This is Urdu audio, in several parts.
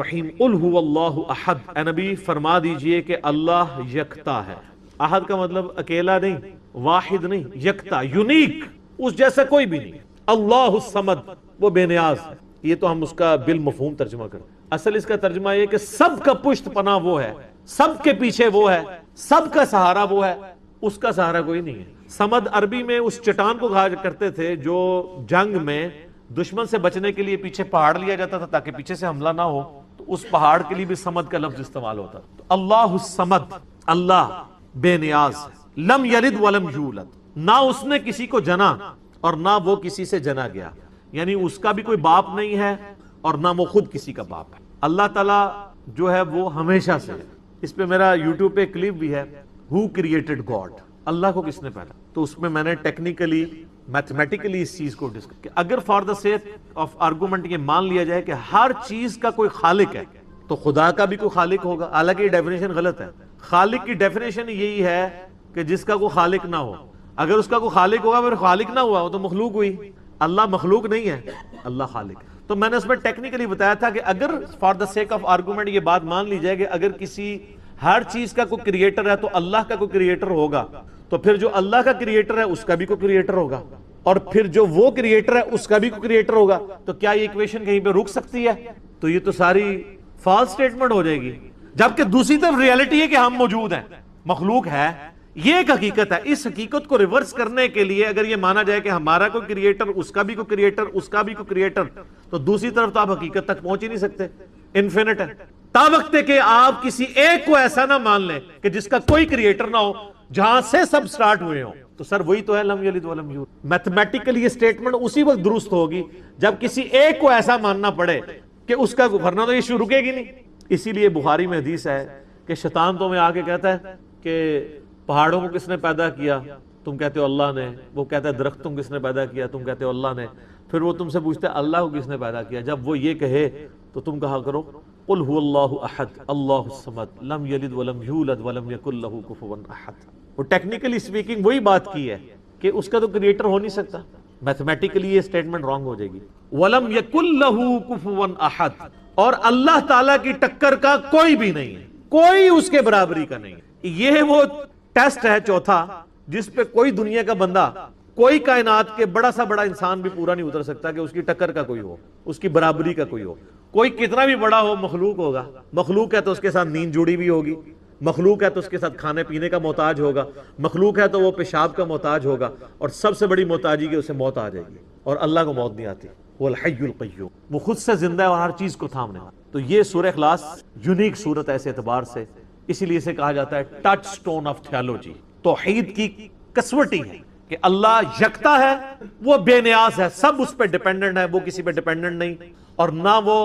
رحیم قل هو اللہ احد، اے نبی فرما دیجئے کہ اللہ یکتا ہے۔ احد کا مطلب اکیلا نہیں، واحد نہیں، یکتا، یونیک، اس جیسا کوئی بھی نہیں۔ اللہ الصمد، وہ بے نیاز ہے۔ یہ تو ہم اس کا بالمفہوم ترجمہ کریں، اصل اس کا ترجمہ یہ کہ سب کا پشت پناہ وہ ہے، سب کے پیچھے وہ ہے، سب کا سہارا وہ ہے، اس کا سہارا کوئی نہیں ہے۔ صمد عربی میں اس چٹان کو کہا کرتے تھے جو جنگ میں دشمن سے بچنے کے لیے پیچھے پہاڑ لیا جاتا تھا تاکہ پیچھے سے حملہ نہ ہو، تو اس پہاڑ کے لیے بھی صمد کا لفظ استعمال ہوتا۔ تو اللہ الصمد، اللہ بے نیاز، لم یلد ولم یولد، نہ اس نے کسی کو جنا اور نہ وہ کسی سے جنا گیا، یعنی اس کا بھی کوئی باپ نہیں ہے اور نہ وہ خود کسی کا باپ ہے۔ اللہ تعالیٰ جو ہے وہ ہمیشہ سے ہے۔ اس پہ میرا یوٹیوب پہ کلپ بھی ہے، ہو کریٹڈ گاڈ، اللہ کو کس نے پیدا، تو اس میں میں نے ٹیکنیکلی میتھمیٹیکلی اس چیز کو ڈسکس کیا۔ اگر for the sake of argument یہ مان لیا جائے کہ ہر چیز کا کوئی خالق ہے تو خدا کا بھی کوئی خالق ہوگا، حالانکہ یہ ڈیفینیشن غلط ہے۔ خالق کی ڈیفینیشن یہی ہے کہ جس کا کوئی خالق نہ ہو، اگر اس کا کوئی خالق ہوگا پھر خالق نہ ہوا وہ تو مخلوق ہوئی، اللہ مخلوق نہیں ہے، اللہ خالق۔ تو میں نے اس میں ٹیکنیکلی بتایا تھا کہ اگر for the sake of argument یہ بات مان لی جائے کہ اگر کسی ہر چیز کا کوئی کریٹر ہے تو اللہ کا کوئی کریٹر ہوگا، تو پھر جو اللہ کا کریٹر ہے اس کا بھی کوئی کریٹر ہوگا، اور پھر جو وہ کریٹر ہے اس کا بھی کوئی کریٹر ہوگا، تو کیا یہ ایکویشن کہیں پہ رک سکتی ہے؟ تو یہ تو ساری فالس سٹیٹمنٹ ہو جائے گی۔ جبکہ دوسری طرف ریالٹی ہے کہ ہم موجود ہیں، مخلوق ہے، یہ ایک حقیقت ہے۔ اس حقیقت کو ریورس کرنے کے لیے اگر یہ مانا جائے کہ ہمارا کوئی کریٹر، اس کا بھی کوئی کریٹر، اس کا بھی کوئی کریٹر، تو دوسری طرف تو آپ حقیقت تک پہنچ ہی نہیں سکتے، انفینٹ ہے۔ تا وقت کہ آپ کسی ایک کو ایسا نہ مان لیں کہ جس کا کوئی کریٹر نہ ہو، جہاں سے سب سٹارٹ ہوئے ہوں، تو سر وہی تو ہے لم یلد ولم یولد۔ میتھمیٹیکلی یہ سٹیٹمنٹ اسی وقت درست ہوگی جب کسی ایک کو ایسا ماننا پڑے کہ اس کا، ورنہ تو یہ شروع رکے گی نہیں۔ اسی لیے بخاری میں حدیث ہے کہ شیطان تمہیں آ کے کہتا ہے کہ پہاڑوں کو کس نے پیدا کیا، تم کہتے ہو اللہ نے، وہ کہتا ہے درخت تم کس نے پیدا کیا، تم کہتے ہو اللہ نے، پھر وہ تم سے پوچھتے ہیں اللہ کو کس نے پیدا کیا، جب وہ یہ کہے تو تم کہا کرو قل هو اللہ احد اللہ الصمد لم یلد ولم یولد ولم یکن له کفوا احد۔ وہ ٹیکنیکلی سپیکنگ وہی بات کی ہے کہ اس کا تو کریٹر ہو نہیں سکتا، میتھمیٹیکلی یہ سٹیٹمنٹ رانگ ہو جائے گی۔ ولم یکن له کفوا احد، اور اللہ تعالیٰ کی ٹکر کا کوئی بھی نہیں ہے، کوئی اس کے برابری کا نہیں ہے۔ یہ وہ ٹیسٹ ہے چوتھا جس پہ کوئی دنیا کا بندہ، کوئی کائنات کے بڑا سا بڑا انسان بھی پورا نہیں اتر سکتا کہ اس کی ٹکر کا کوئی ہو، اس کی برابری کا کوئی ہو۔ کوئی کتنا بھی بڑا ہو مخلوق ہوگا، مخلوق ہے تو اس کے ساتھ نیند جڑی بھی ہوگی، مخلوق ہے تو اس کے ساتھ کھانے پینے کا محتاج ہوگا، مخلوق ہے تو وہ پیشاب کا محتاج ہوگا، اور سب سے بڑی محتاجی کہ اسے موت آ جائے گی، اور اللہ کو موت نہیں آتی، وہ الحی القیوم، وہ خود سے زندہ ہے اور ہر چیز کو تھامنے والا۔ تو یہ سورہ اخلاص یونیک صورت ہے اس اعتبار سے، اسی لیے اسے کہا جاتا ہے ٹچ سٹون آف تھیالوجی، توحید کی کسوٹی ہے کہ اللہ یکتا ہے، وہ بے نیاز ہے، سب اس پہ ڈیپینڈنٹ ہے، وہ کسی پہ ڈیپینڈنٹ نہیں، اور نہ وہ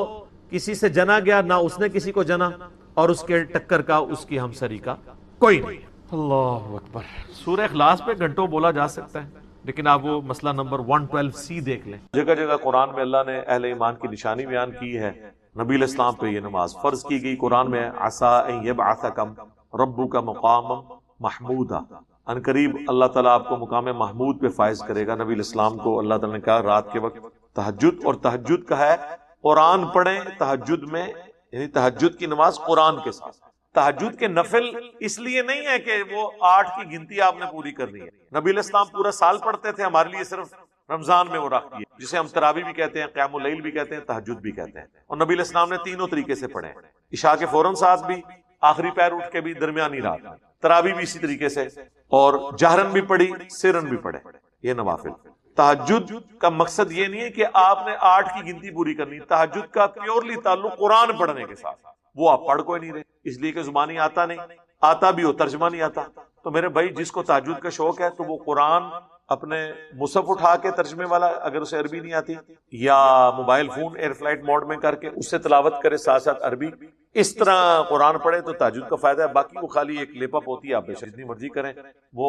کسی سے جنا گیا، نہ اس نے کسی کو جنا، اور اس کے ٹکر کا، اس کی ہمسری کا کوئی نہیں۔ اللہ اکبر۔ سورہ اخلاص پہ گھنٹوں بولا جا سکتا ہے، لیکن آپ وہ مسئلہ نمبر 112C دیکھ لیں۔ جگہ جگہ قرآن میں اللہ نے اہل ایمان کی نشانی بیان کی ہے۔ نبی علیہ السلام پہ یہ نماز فرض کی گئی، قرآن میں عسیٰ ان یبعثکم ربک مقاما محمودا، ان قریب اللہ تعالیٰ آپ کو مقام محمود پہ فائز کرے گا۔ نبی علیہ السلام کو اللہ تعالیٰ نے کہا رات کے وقت تہجد، اور تہجد کا ہے قرآن پڑھیں تہجد میں، یعنی تہجد کی نماز قرآن کے ساتھ۔ تہجد کے نفل اس لیے نہیں ہے کہ وہ 8 کی گنتی آپ نے پوری کرنی ہے، نبی علیہ السلام پورا سال پڑھتے تھے، ہمارے لیے صرف رمضان میں وہ رکھ دیے، جسے ہم تراویح بھی کہتے ہیں، قیام اللیل بھی کہتے ہیں، تہجد بھی کہتے ہیں۔ اور نبی علیہ السلام نے تینوں طریقے سے پڑھے، عشاء کے فوراً ساتھ بھی، آخری پیر اٹھ کے بھی، درمیانی رات میں، تراویح بھی اسی طریقے سے، اور جہرن بھی پڑھی، سرن بھی پڑھے، یہ نوافل۔ تہجد کا مقصد یہ نہیں ہے کہ آپ نے 8 کی گنتی پوری کرنی، تہجد کا پیورلی تعلق قرآن پڑھنے کے ساتھ، وہ آپ پڑھ کوئی نہیں رہے اس لیے کہ زبانی آتا نہیں، آتا بھی ہو ترجمہ نہیں آتا۔ تو میرے بھائی جس کو تہجد کا شوق ہے تو وہ قرآن اپنے مصحف اٹھا کے ترجمے والا، اگر اسے عربی نہیں آتی، یا mobile phone air flight mode میں کر کے اس سے تلاوت کرے ساتھ ساتھ عربی، اس طرح قرآن پڑھے تو تہجد کا فائدہ ہے۔ باقی وہ خالی ایک لیپ اپ ہوتی ہے، آپ بے شک جتنی مرضی کریں، وہ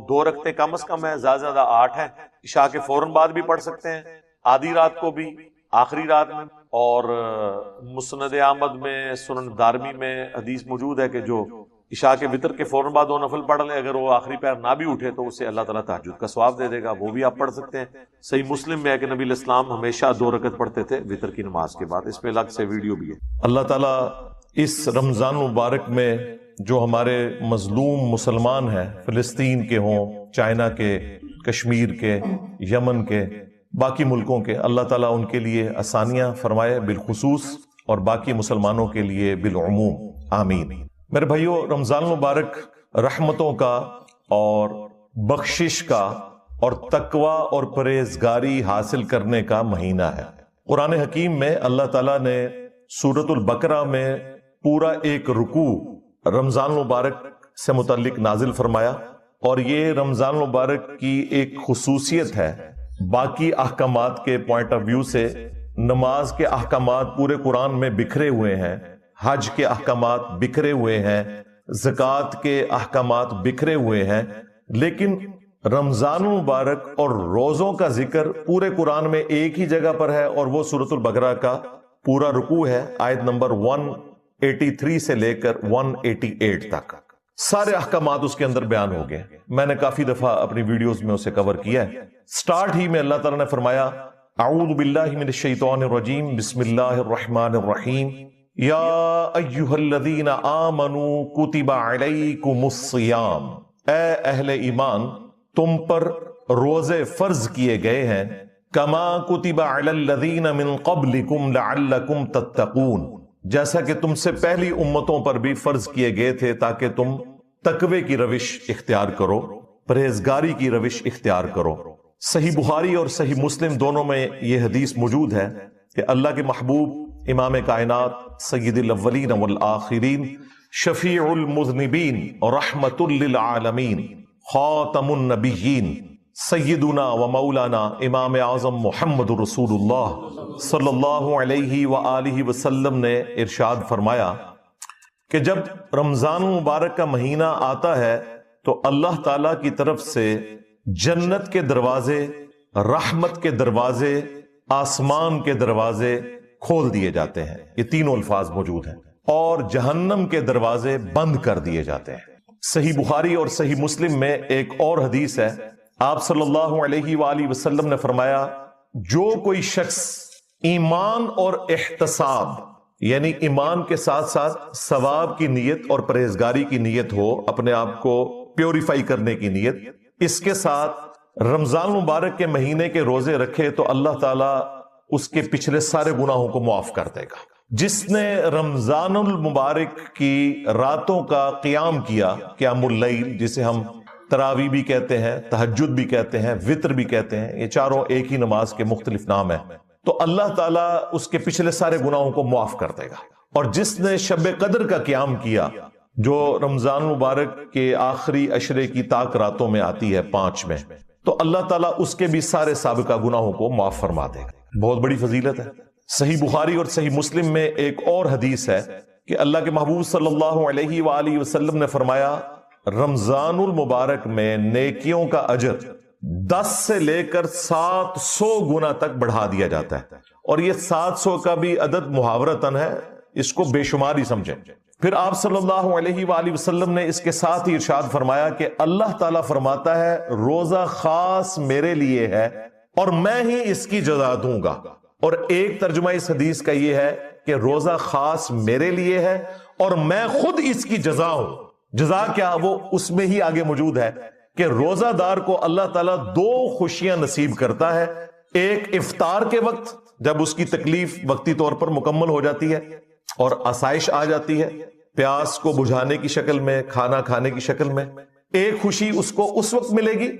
2 رکعتیں کم از کم ہے، زیادہ زیادہ 8 ہیں، عشاء کے فوراً بعد بھی پڑھ سکتے ہیں، آدھی رات کو بھی، آخری رات میں۔ اور مسند احمد میں، سنن دارمی میں حدیث موجود ہے کہ جو عشاء کے وتر کے فوراً بعد 2 نفل پڑھ لیں، اگر وہ آخری پیر نہ بھی اٹھے تو اسے اللہ تعالیٰ تہجد کا ثواب دے دے گا، وہ بھی آپ پڑھ سکتے ہیں۔ صحیح مسلم میں ہے کہ نبی علیہ السلام ہمیشہ 2 رکعت پڑھتے تھے وتر کی نماز کے بعد، اس پہ الگ سے ویڈیو بھی ہے۔ اللہ تعالیٰ اس رمضان مبارک میں جو ہمارے مظلوم مسلمان ہیں، فلسطین کے ہوں، چائنا کے، کشمیر کے، یمن کے، باقی ملکوں کے، اللہ تعالیٰ ان کے لیے آسانیاں فرمائے بالخصوص، اور باقی مسلمانوں کے لیے بالعموم، آمین۔ میرے بھائیو، رمضان مبارک رحمتوں کا اور بخشش کا اور تقوی اور پرہیزگاری حاصل کرنے کا مہینہ ہے۔ قرآن حکیم میں اللہ تعالیٰ نے سورۃ البقرہ میں پورا ایک رکوع رمضان مبارک سے متعلق نازل فرمایا، اور یہ رمضان مبارک کی ایک خصوصیت ہے۔ باقی احکامات کے پوائنٹ آف ویو سے نماز کے احکامات پورے قرآن میں بکھرے ہوئے ہیں، حج کے احکامات بکھرے ہوئے ہیں، زکوٰۃ کے احکامات بکھرے ہوئے ہیں، لیکن رمضان مبارک اور روزوں کا ذکر پورے قرآن میں ایک ہی جگہ پر ہے، اور وہ سورۃ البقرہ کا پورا رکوع ہے، آیت نمبر 183 سے لے کر 188 تک۔ سارے احکامات اس کے اندر بیان ہو گئے، میں نے کافی دفعہ اپنی ویڈیوز میں اسے کور کیا ہے۔ سٹارٹ ہی میں اللہ تعالیٰ نے فرمایا، اعوذ باللہ من الشیطان الرجیم، بسم اللہ الرحمن الرحیم، یا ایہا الذین آمنوا کتب علیکم الصیام، اے اہل ایمان تم پر روزے فرض کیے گئے ہیں، کما کتب علی الذین من قبلکم لعلکم تتقون، جیسا کہ تم سے پہلی امتوں پر بھی فرض کیے گئے تھے تاکہ تم تقوی کی روش اختیار کرو، پرہیزگاری کی روش اختیار کرو۔ صحیح بخاری اور صحیح مسلم دونوں میں یہ حدیث موجود ہے کہ اللہ کے محبوب امام کائنات سید الاولین والآخرین، شفیع المذنبین اور رحمت للعالمین، خاتم النبیین، سیدنا و مولانا امام اعظم محمد رسول اللہ صلی اللہ علیہ وآلہ وسلم نے ارشاد فرمایا کہ جب رمضان مبارک کا مہینہ آتا ہے تو اللہ تعالی کی طرف سے جنت کے دروازے، رحمت کے دروازے، آسمان کے دروازے کھول دیے جاتے ہیں، یہ تینوں الفاظ موجود ہیں، اور جہنم کے دروازے بند کر دیے جاتے ہیں۔ صحیح بخاری اور صحیح مسلم میں ایک اور حدیث ہے، آپ صلی اللہ علیہ وآلہ وسلم نے فرمایا، جو کوئی شخص ایمان اور احتساب، یعنی ایمان کے ساتھ ساتھ ثواب کی نیت اور پرہیزگاری کی نیت ہو، اپنے آپ کو پیوریفائی کرنے کی نیت، اس کے ساتھ رمضان مبارک کے مہینے کے روزے رکھے تو اللہ تعالیٰ اس کے پچھلے سارے گناہوں کو معاف کر دے گا۔ جس نے رمضان المبارک کی راتوں کا قیام کیا، قیام اللیل جسے ہم تراویح بھی کہتے ہیں، تہجد بھی کہتے ہیں، وتر بھی کہتے ہیں، یہ چاروں ایک ہی نماز کے مختلف نام ہیں، تو اللہ تعالیٰ اس کے پچھلے سارے گناہوں کو معاف کر دے گا۔ اور جس نے شب قدر کا قیام کیا، جو رمضان مبارک کے آخری عشرے کی طاق راتوں میں آتی ہے 5 میں، تو اللہ تعالیٰ اس کے بھی سارے سابقہ گناہوں کو معاف فرما دے گا۔ بہت بڑی فضیلت ہے۔ صحیح بخاری اور صحیح مسلم میں ایک اور حدیث ہے کہ اللہ کے محبوب صلی اللہ علیہ وآلہ وسلم نے فرمایا، رمضان المبارک میں نیکیوں کا اجر 10 سے لے کر 700 گنا تک بڑھا دیا جاتا ہے، اور یہ 700 کا بھی عدد محاورتاً ہے، اس کو بے شمار ہی سمجھیں۔ پھر آپ صلی اللہ علیہ وآلہ وسلم نے اس کے ساتھ ہی ارشاد فرمایا کہ اللہ تعالیٰ فرماتا ہے، روزہ خاص میرے لیے ہے اور میں ہی اس کی جزا دوں گا۔ اور ایک ترجمہ اس حدیث کا یہ ہے کہ روزہ خاص میرے لیے ہے اور میں خود اس کی جزا ہوں۔ جزا کیا؟ وہ اس میں ہی آگے موجود ہے کہ روزہ دار کو اللہ تعالیٰ 2 خوشیاں نصیب کرتا ہے، ایک افطار کے وقت جب اس کی تکلیف وقتی طور پر مکمل ہو جاتی ہے اور آسائش آ جاتی ہے، پیاس کو بجھانے کی شکل میں، کھانا کھانے کی شکل میں، ایک خوشی اس کو اس وقت ملے گی،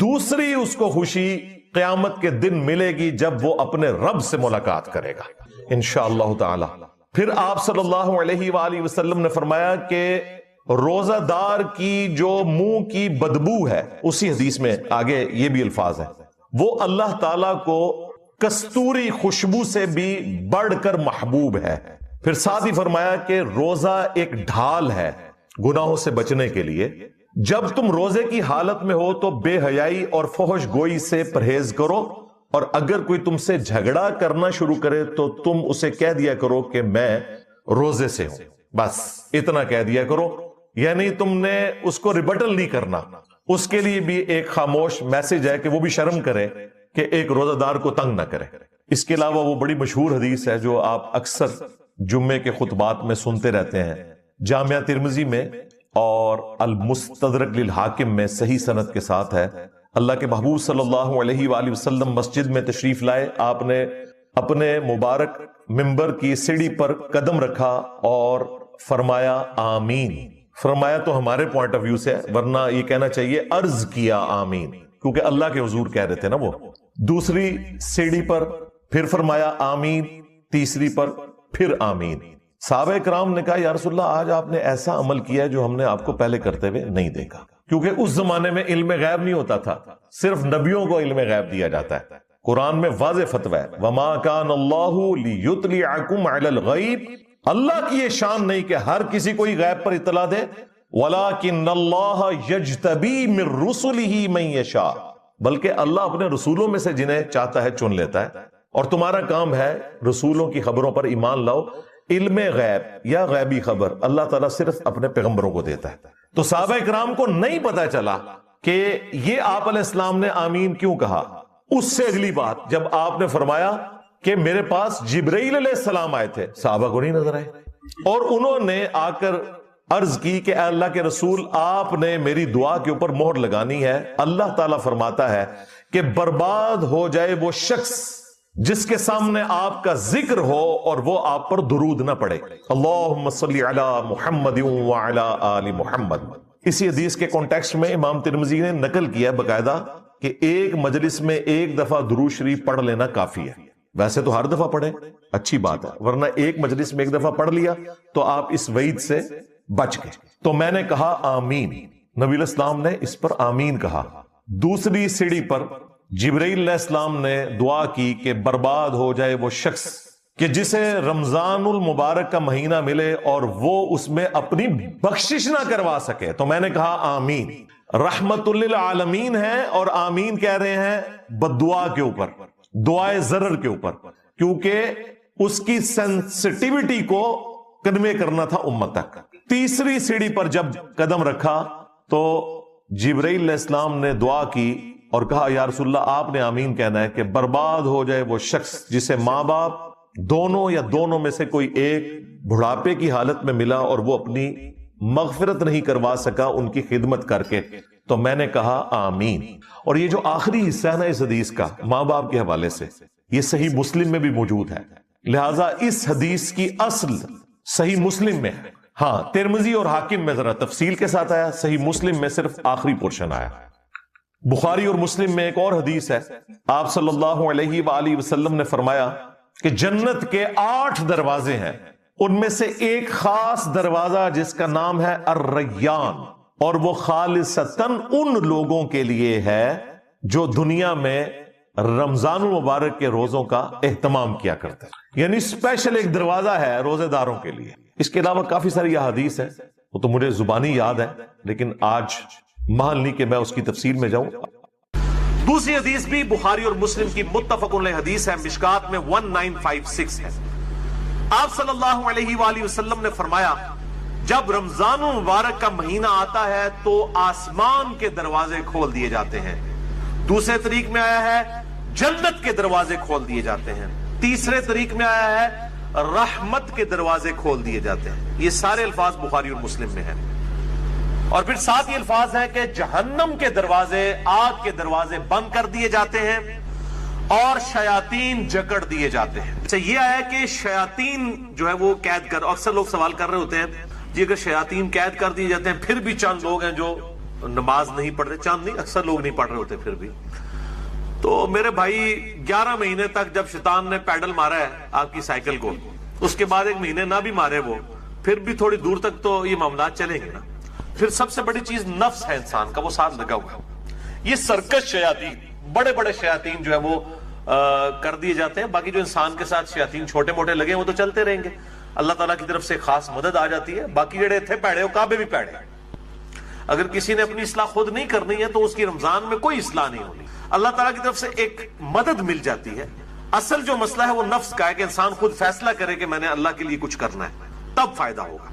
دوسری اس کو خوشی قیامت کے دن ملے گی جب وہ اپنے رب سے ملاقات کرے گا انشاءاللہ تعالی۔ پھر آپ صلی اللہ علیہ وآلہ وسلم نے فرمایا کہ روزہ دار کی جو منہ کی بدبو ہے، اسی حدیث میں آگے یہ بھی الفاظ ہے، وہ اللہ تعالیٰ کو کستوری خوشبو سے بھی بڑھ کر محبوب ہے۔ پھر ساتھ ہی فرمایا کہ روزہ ایک ڈھال ہے گناہوں سے بچنے کے لیے۔ جب تم روزے کی حالت میں ہو تو بے حیائی اور فحش گوئی سے پرہیز کرو، اور اگر کوئی تم سے جھگڑا کرنا شروع کرے تو تم اسے کہہ دیا کرو کہ میں روزے سے ہوں، بس اتنا کہہ دیا کرو، یعنی تم نے اس کو ریبٹل نہیں کرنا. اس کے لیے بھی ایک خاموش میسج ہے کہ وہ بھی شرم کرے کہ ایک روزہ دار کو تنگ نہ کرے. اس کے علاوہ وہ بڑی مشہور حدیث ہے جو آپ اکثر جمعے کے خطبات میں سنتے رہتے ہیں, جامعہ ترمذی میں اور المستدرک للحاکم میں صحیح سند کے ساتھ ہے. اللہ کے محبوب صلی اللہ علیہ وآلہ وسلم مسجد میں تشریف لائے. آپ نے اپنے مبارک ممبر کی سیڑھی پر قدم رکھا اور فرمایا آمین. فرمایا تو ہمارے پوائنٹ آف ویو سے, ورنہ یہ کہنا چاہیے عرض کیا آمین, کیونکہ اللہ کے حضور کہہ رہے تھے نا وہ. دوسری سیڑھی پر پھر فرمایا آمین, تیسری پر پھر آمین. صحابہ کرام نے کہا یا رسول اللہ آج آپ نے ایسا عمل کیا جو ہم نے آپ کو پہلے کرتے ہوئے نہیں دیکھا, کیونکہ اس زمانے میں علم غیب نہیں ہوتا تھا, صرف نبیوں کو علم غیب دیا جاتا ہے. قرآن میں واضح فتویٰ ہے وَمَا كَانَ اللَّهُ لِيُطْلِعَكُمْ عَلَى الْغَيْبِ, اللہ کی یہ شان نہیں کہ ہر کسی کو غیب پر اطلاع دے. وَلَكِنَّ اللَّهَ يَجْتَبِي مِن رُّسُلِهِ مَن يَشَاءُ, بلکہ اللہ اپنے رسولوں میں سے جنہیں چاہتا ہے چن لیتا ہے. اور تمہارا کام ہے رسولوں کی خبروں پر ایمان لاؤ. علم غیب یا غیبی خبر اللہ تعالیٰ صرف اپنے پیغمبروں کو دیتا ہے. تو صحابہ کرام کو نہیں پتا چلا کہ یہ آپ علیہ السلام نے آمین کیوں کہا. اس سے اگلی بات جب آپ نے فرمایا کہ میرے پاس جبرائیل علیہ السلام آئے تھے, صحابہ کو نہیں نظر آئے, اور انہوں نے آ کر عرض کی کہ اے اللہ کے رسول آپ نے میری دعا کے اوپر مہر لگانی ہے. اللہ تعالیٰ فرماتا ہے کہ برباد ہو جائے وہ شخص جس کے سامنے آپ کا ذکر ہو اور وہ آپ پر درود نہ پڑے. اللہم صلی علی محمد وعلی آل محمد. اسی حدیث کے کانٹیکسٹ میں امام ترمذی نے نقل کیا ہے باقاعدہ کہ ایک مجلس میں ایک دفعہ درود شریف پڑھ لینا کافی ہے. ویسے تو ہر دفعہ پڑھے اچھی بات ہے, ورنہ ایک مجلس میں ایک دفعہ پڑھ لیا تو آپ اس وعید سے بچ گئے. تو میں نے کہا آمین, نبی علیہ السلام نے اس پر آمین کہا. دوسری سیڑھی پر جبرائیل علیہ السلام نے دعا کی کہ برباد ہو جائے وہ شخص کہ جسے رمضان المبارک کا مہینہ ملے اور وہ اس میں اپنی بخشش نہ کروا سکے. تو میں نے کہا آمین. رحمت للعالمین ہے اور آمین کہہ رہے ہیں بددعا کے اوپر, دعائے ضرر کے اوپر, کیونکہ اس کی سینسٹیوٹی کو کنوے کرنا تھا امت تک. تیسری سیڑھی پر جب قدم رکھا تو جبرائیل علیہ السلام نے دعا کی اور کہا یا رسول اللہ آپ نے آمین کہنا ہے کہ برباد ہو جائے وہ شخص جسے ماں باپ دونوں یا دونوں میں سے کوئی ایک بڑھاپے کی حالت میں ملا اور وہ اپنی مغفرت نہیں کروا سکا ان کی خدمت کر کے. تو میں نے کہا آمین. اور یہ جو آخری حصہ ہے نا اس حدیث کا ماں باپ کے حوالے سے, یہ صحیح مسلم میں بھی موجود ہے, لہٰذا اس حدیث کی اصل صحیح مسلم میں ہے. ہاں ترمذی اور حاکم میں ذرا تفصیل کے ساتھ آیا, صحیح مسلم میں صرف آخری پورشن آیا. بخاری اور مسلم میں ایک اور حدیث ہے, آپ صلی اللہ علیہ وآلہ وسلم نے فرمایا کہ جنت کے 8 دروازے ہیں, ان میں سے ایک خاص دروازہ جس کا نام ہے الریان, اور وہ خالصتاً ان لوگوں کے لیے ہے جو دنیا میں رمضان المبارک کے روزوں کا اہتمام کیا کرتے ہیں. یعنی اسپیشل ایک دروازہ ہے روزے داروں کے لیے. اس کے علاوہ کافی ساری احادیث ہیں, وہ تو مجھے زبانی یاد ہے لیکن آج محل نہیں کہ میں اس کی تفصیل میں جاؤں. دوسری حدیث بھی بخاری اور مسلم کی متفق علیہ حدیث ہے, مشکات میں 1956 ہے. آپ صلی اللہ علیہ وآلہ وسلم نے فرمایا جب رمضان المبارک کا مہینہ آتا ہے تو آسمان کے دروازے کھول دیے جاتے ہیں. دوسرے طریق میں آیا ہے جنت کے دروازے کھول دیے جاتے ہیں. تیسرے طریق میں آیا ہے رحمت کے دروازے کھول دیے جاتے ہیں. یہ سارے الفاظ بخاری اور مسلم میں ہیں. اور پھر ساتھ یہ الفاظ ہیں کہ جہنم کے دروازے, آگ کے دروازے بند کر دیے جاتے ہیں اور شیاطین جکڑ دیے جاتے ہیں. اچھا یہ آیا کہ شیاطین جو ہے وہ قید کر, اکثر لوگ سوال کر رہے ہوتے ہیں جی اگر شیاطین قید کر دیے جاتے ہیں پھر بھی چند لوگ ہیں جو نماز نہیں پڑھ رہے, چند نہیں اکثر لوگ نہیں پڑھ رہے ہوتے پھر بھی. تو میرے بھائی 11 مہینے تک جب شیطان نے پیڈل مارا ہے آپ کی سائیکل کو, اس کے بعد 1 مہینے نہ بھی مارے وہ, پھر بھی تھوڑی دور تک تو یہ معاملات چلیں گے نا. پھر سب سے بڑی چیز نفس ہے انسان کا, وہ ساتھ لگا ہوا. یہ سرکش شیاطین, بڑے بڑے شیاطین جو ہے وہ کر دیے جاتے ہیں. باقی جو انسان کے ساتھ شیاطین چھوٹے موٹے لگے وہ تو چلتے رہیں گے, اللہ تعالیٰ کی طرف سے خاص مدد آ جاتی ہے. باقی جڑے تھے پیڑے وہ کعبے بھی پیڑے. اگر کسی نے اپنی اصلاح خود نہیں کرنی ہے تو اس کی رمضان میں کوئی اصلاح نہیں ہونی. اللہ تعالیٰ کی طرف سے ایک مدد مل جاتی ہے. اصل جو مسئلہ ہے وہ نفس کا ہے کہ انسان خود فیصلہ کرے کہ میں نے اللہ کے لیے کچھ کرنا ہے, تب فائدہ ہوگا.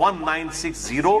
1960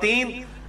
3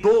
2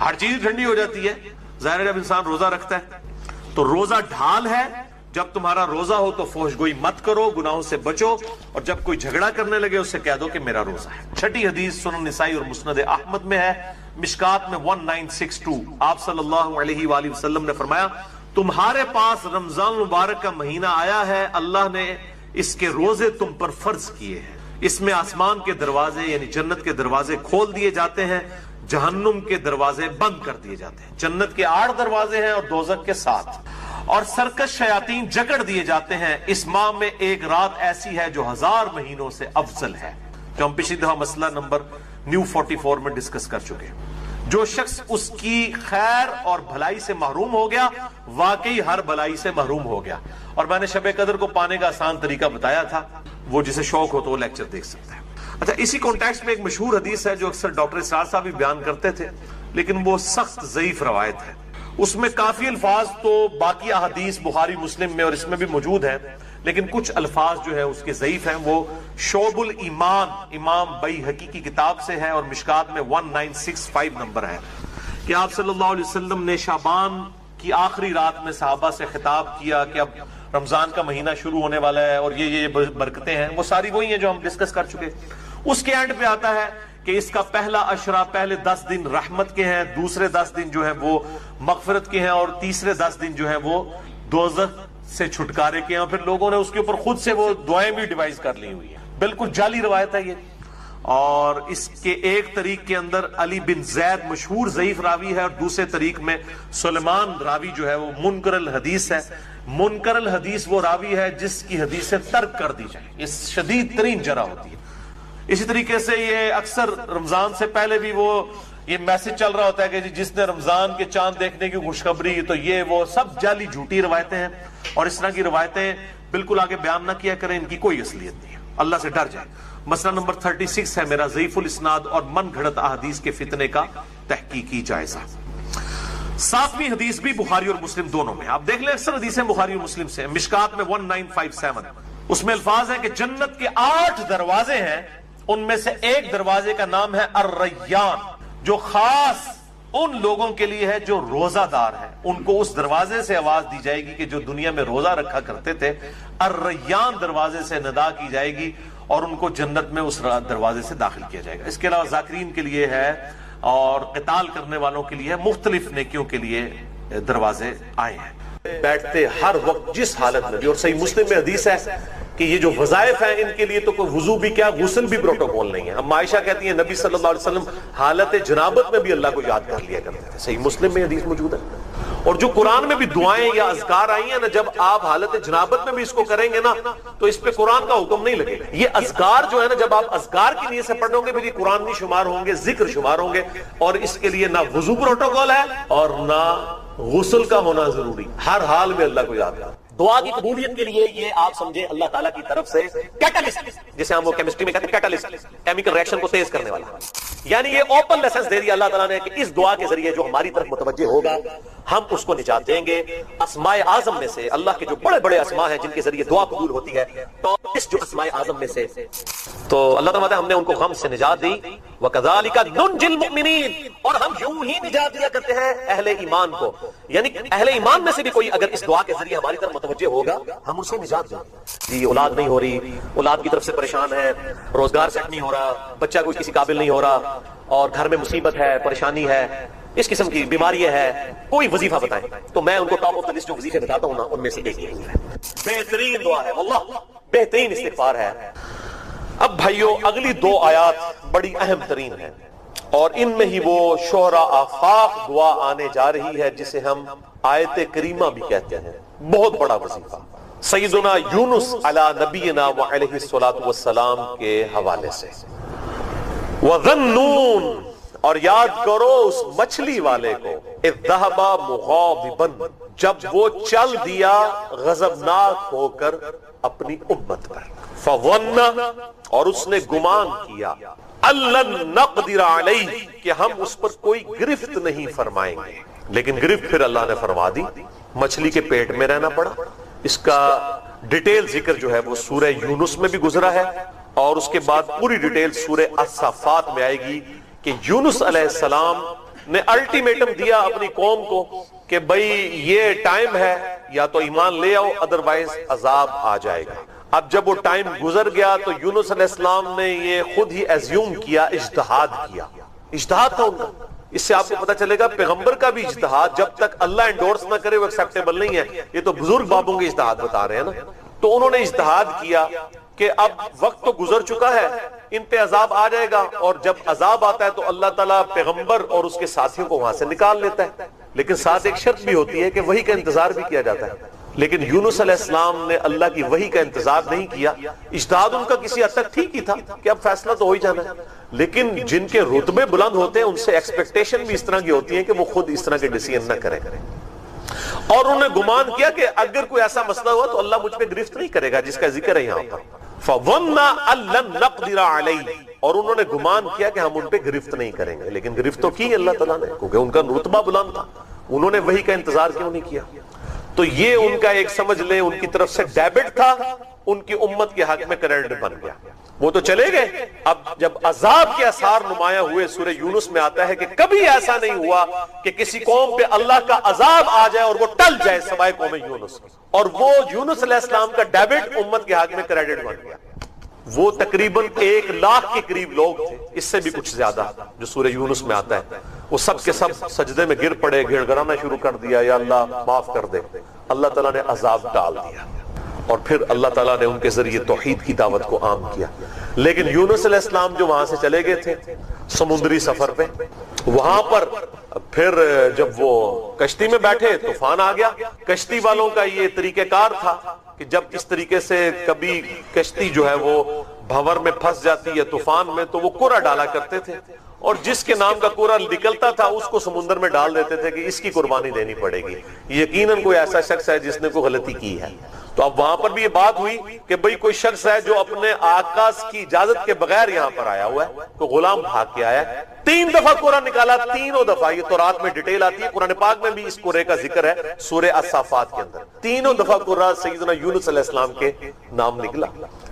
ہر چیز ٹھنڈی ہو جاتی ہے. ظاہر ہے جب انسان روزہ رکھتا ہے تو روزہ ڈھال ہے. جب تمہارا روزہ ہو تو فحش گوئی مت کرو, گناہوں سے بچو, اور جب کوئی جھگڑا کرنے لگے اس سے کہہ دو کہ میرا روزہ ہے. چھٹی حدیث سنن نسائی اور مسند احمد میں ہے, مشکات میں 1962. آپ صلی اللہ علیہ وآلہ وسلم نے فرمایا, تمہارے پاس رمضان المبارک کا مہینہ آیا ہے, اللہ نے اس کے روزے تم پر فرض کیے ہیں. اس میں آسمان کے دروازے یعنی جنت کے دروازے کھول دیے جاتے ہیں, جہنم کے دروازے بند کر دیے جاتے ہیں. جنت کے 8 دروازے ہیں اور دوزخ کے 7, اور سرکش شیاطین جکڑ دیے جاتے ہیں. اس ماہ میں ایک رات ایسی ہے جو 1000 مہینوں سے افضل ہے, جو ہم پچھلی دفعہ مسئلہ نمبر نیو 44 میں ڈسکس کر چکے. جو شخص اس کی خیر اور بھلائی سے محروم ہو گیا, واقعی ہر بھلائی سے محروم ہو گیا. اور میں نے شب قدر کو پانے کا آسان طریقہ بتایا تھا, وہ جسے شوق ہو تو وہ لیکچر دیکھ سکتا ہے. اچھا, اسی کانٹیکسٹ میں ایک مشہور حدیث ہے جو اکثر ڈاکٹر اسرار صاحب بھی بیان کرتے تھے, لیکن وہ سخت ضعیف روایت ہے. اس میں کافی الفاظ تو باقی احادیث بخاری مسلم میں اور اس میں بھی موجود ہیں, لیکن کچھ الفاظ جو ہے اس کے ضعیف ہیں. وہ شعب الایمان امام بیہقی کی کتاب سے ہے اور مشکات میں 1965 نمبر ہے, کہ آپ صلی اللہ علیہ وسلم نے شعبان کی آخری رات میں صحابہ سے خطاب کیا کہ اب رمضان کا مہینہ شروع ہونے والا ہے اور یہ برکتیں ہیں. وہ ساری وہی ہیں جو ہم ڈسکس کر چکے. اس کے اینڈ پہ آتا ہے کہ اس کا پہلا عشرہ, پہلے 10 دن رحمت کے ہیں, دوسرے 10 دن جو ہیں وہ مغفرت کے ہیں, اور تیسرے 10 دن جو ہیں وہ دوزخ سے چھٹکارے کے ہیں. پھر لوگوں نے اس کے اوپر خود سے وہ دعائیں بھی ڈیوائز کر لی ہوئی ہیں. بالکل جعلی روایت ہے یہ. اور اس کے ایک طریق کے اندر علی بن زید مشہور ضعیف راوی ہے, اور دوسرے طریق میں سلیمان راوی جو ہے وہ منکر الحدیث ہے. منکر الحدیث وہ راوی ہے جس کی حدیثیں ترک کر دی جائیں, یہ شدید ترین جرح ہوتی ہے. اسی طریقے سے یہ اکثر رمضان سے پہلے بھی وہ یہ میسج چل رہا ہوتا ہے کہ جس نے رمضان کے چاند دیکھنے کی خوشخبری, تو یہ وہ سب جعلی جھوٹی روایتیں ہیں. اور اس طرح کی روایتیں بالکل آگے بیان نہ کیا کریں, ان کی کوئی اصلیت نہیں ہے, اللہ سے ڈر جائیں. مسئلہ نمبر 36 ہے میرا, ضعیف الاسناد اور من گھڑت احادیث کے فتنے کا تحقیقی جائزہ. 7ویں حدیث بھی بخاری اور مسلم دونوں میں, آپ دیکھ لیں اکثر حدیثیں بخاری اور مسلم سے. مشکات میں 1957, اس میں الفاظ ہیں کہ جنت کے 8 دروازے ہیں, ان میں سے ایک دروازے کا نام ہے الریان, جو خاص ان لوگوں کے لیے ہے جو روزہ دار ہیں. ان کو اس دروازے سے آواز دی جائے گی کہ جو دنیا میں روزہ رکھا کرتے تھے. الریان دروازے سے ندا کی جائے گی اور ان کو جنت میں اس دروازے سے داخل کیا جائے گا. اس کے علاوہ ذاکرین کے لیے ہے اور قتال کرنے والوں کے لیے, مختلف نیکیوں کے لیے دروازے آئے ہیں. بیٹھتے ہر وقت جس حالت میں بھی, اور صحیح مسلم میں حدیث ہے کہ یہ جو وظائف ہیں ان کے لیے تو کوئی وضو بھی کیا, غسل بھی پروٹوکول نہیں ہے. ہم عائشہ کہتی ہیں نبی صلی اللہ علیہ وسلم حالت جنابت میں بھی اللہ کو یاد کر لیا کرتے تھے. صحیح مسلم میں حدیث موجود ہے. اور جو قرآن میں بھی دعائیں یا اذکار آئی ہیں نا, جب آپ حالت جنابت میں بھی اس کو کریں گے نا تو اس پہ قرآن کا حکم نہیں لگے گا. یہ اذکار جو ہے نا, جب آپ اذکار کی نیت سے پڑھو گے پھر یہ قرآن نہیں شمار ہوں گے, ذکر شمار ہوں گے. اور اس کے لیے نہ وضو پروٹوکول ہے اور نہ غسل کا ہونا ضروری, ہر حال میں اللہ کو یاد کریں. دعا کی قبولیت کے لیے یہ آپ سمجھے اللہ تعالیٰ کی طرف سے کیٹالسٹ, جسے ہم وہ کیمسٹری میں کہتے ہیں کیٹالسٹ, کیمیکل ریئیکشن کو تیز کرنے والا. یعنی یہ اوپن لیسنس دے دیا اللہ تعالیٰ نے کہ اس دعا کے ذریعے جو ہماری طرف متوجہ ہوگا ہم اس کو نجات دیں گے. اسماء اعظم میں سے, اللہ کے جو بڑے بڑے اسماء ہیں جن کے ذریعے دعا قبول ہوتی ہے, تو اس جو اسماء اعظم میں سے تو اللہ تعالیٰ ہم نے ان کو غم سے نجات دی. وَكَذَلِكَ نُنْجِي الْمُؤْمِنِينَ, اور ہم یوں ہی نجات دیا کرتے ہیں اہل ایمان کو. یعنی اہل ایمان میں سے بھی کوئی اگر اس دعا کے ذریعے ہماری طرف متوجہ ہوگا ہم اسے نجات دیں. جی اولاد نہیں ہو رہی, اولاد کی طرف سے پریشان ہے, روزگار سیٹ نہیں ہو رہا, بچہ کوئی کسی قابل نہیں ہو رہا, اور گھر میں مصیبت ہے, پریشانی ہے, اس قسم کی بیماری ہے, کوئی وظیفہ بتائیں تو میں ان کو ٹاپ آف دی لسٹ جو وظیفے بتاتا ہوں نا ان میں سے ایک ہے. بہترین دعا ہے واللہ, بہترین استغفار ہے. اب بھائیو اگلی 2 آیات بڑی اہم ترین ہیں, اور ان میں ہی وہ شہرا آفاق دعا آنے جا رہی ہے جسے ہم آیت کریمہ بھی کہتے ہیں. بہت بڑا وظیفہ سیدنا یونس علی نبینا وعلیہ الصلوۃ والسلام کے حوالے سے. وَظَنُّونَ, اور یاد کرو اس مچھلی والے کو, اذ ذهب مغاضبا, جب وہ چل دیا غضبناک ہو کر اپنی امت پر. فظن, اور اس نے گمان کیا, أَلَّن نَقْدِرَ عَلَيْهِ, کہ ہم اس پر کوئی گرفت نہیں فرمائیں گے. لیکن گرفت پھر اللہ نے فرما دی, مچھلی کے پیٹ میں رہنا پڑا. اس کا ڈیٹیل ذکر جو ہے وہ سورہ یونس میں بھی گزرا ہے, اور اس کے بعد پوری ڈیٹیل سورہ الصافات میں آئے گی کہ یونس علیہ السلام نے الٹیمیٹم دیا اپنی قوم کو کہ بھئی یہ ٹائم ہے، یا تو ایمان لے آؤ ادروائز عذاب آ جائے گا۔ اب جب وہ ٹائم گزر گیا تو یونس علیہ السلام نے یہ خود ہی ایزیوم کیا، اجتہاد کیا، اجتہاد تھا ان کا۔ اس سے آپ کو پتا چلے گا پیغمبر کا بھی اجتہاد جب تک اللہ انڈورس نہ کرے وہ ایکسیپٹیبل نہیں ہے۔ یہ تو بزرگ بابوں کے اجتہاد بتا رہے ہیں نا۔ تو انہوں نے اجتہاد کیا کہ اب وقت تو گزر چکا ہے، ان پہ عذاب آ جائے گا، اور جب عذاب آتا ہے تو اللہ تعالیٰ پیغمبر اور اس کے ساتھیوں کو وہاں سے نکال لیتا ہے، لیکن ساتھ ایک شرط بھی ہوتی ہے کہ وحی کا انتظار بھی کیا جاتا ہے۔ لیکن یونس علیہ السلام نے اللہ کی وحی کا انتظار نہیں کیا۔ اجتہاد ان کا کسی حد تک ٹھیک ہی تھا کہ اب فیصلہ تو ہو ہی جانا ہے، لیکن جن کے رتبے بلند ہوتے ہیں ان سے ایکسپیکٹیشن بھی اس طرح کی ہوتی ہے کہ وہ خود اس طرح کے ڈیسیژن نہ کریں، اور انہوں نے گمان کیا کہ اگر کوئی ایسا مسئلہ ہوا تو اللہ مجھ پہ گرفت نہیں کرے گا، جس کا ذکر ہے یہاں پر فَظَنَّ أَن لَّن نَّقْدِرَ عَلَيْهِ، اور انہوں نے گمان کیا کہ ہم ان پہ گرفت نہیں کریں گے، لیکن گرفت تو کی اللہ تعالیٰ نے، کیونکہ ان کا رتبہ بلند تھا۔ انہوں نے وحی کا انتظار کیوں نہیں کیا؟ تو یہ ان کا ایک سمجھ لیں ان کی طرف سے ڈیبٹ تھا، ان کی امت کے حق میں کریڈٹ بن گیا۔ وہ تو چلے گئے، اب جب عذاب کے آثار نمایاں ہوئے، سورہ یونس میں آتا ہے کہ کبھی ایسا نہیں ہوا کہ کسی قوم پہ اللہ کا عذاب آ جائے اور وہ ٹل جائے سوائے قوم یونس، اور وہ یونس علیہ السلام کا ڈیبٹ امت کے حق میں کریڈٹ بن گیا۔ وہ تقریباً 1,00,000 کے قریب لوگ تھے، اس سے بھی کچھ زیادہ، جو سورہ یونس میں آتا ہے۔ وہ سب کے سب سجدے میں گر پڑے، گڑ گڑانا شروع کر دیا، یا اللہ معاف کر دے۔ اللہ تعالیٰ نے عذاب ڈال دیا، اور پھر اللہ تعالیٰ نے ان کے ذریعے توحید کی دعوت کو عام کیا۔ لیکن یونس علیہ السلام جو وہاں سے چلے گئے تھے سمندری سفر پہ، وہاں پر پھر جب وہ کشتی میں بیٹھے طوفان آ گیا۔ کشتی والوں کا یہ طریقہ کار تھا کہ جب اس طریقے سے کبھی کشتی جو ہے وہ بھنور میں پھنس جاتی ہے طوفان میں، تو وہ کوڑا ڈالا کرتے تھے، اور جس کے نام کا کوڑا نکلتا تھا اس کو سمندر میں ڈال دیتے تھے کہ اس کی قربانی دینی پڑے گی، یقیناً کوئی ایسا شخص ہے جس نے کوئی غلطی کی ہے۔ تو اب وہاں پر بھی یہ بات ہوئی کہ بھئی کوئی شخص ہے جو اپنے آقا کی اجازت کے بغیر یہاں پر آیا ہوا ہے، تو غلام بھاگ کے آیا ہے۔ 3 دفعہ کوڑا نکالا، تینوں دفعہ، یہ تورات میں ڈیٹیل آتی ہے، قرآن پاک میں بھی اس کوڑے کا ذکر ہے سورہ الصافات کے اندر۔ تینوں دفعہ کوڑا سیدنا یونس علیہ السلام کے نام نکلا۔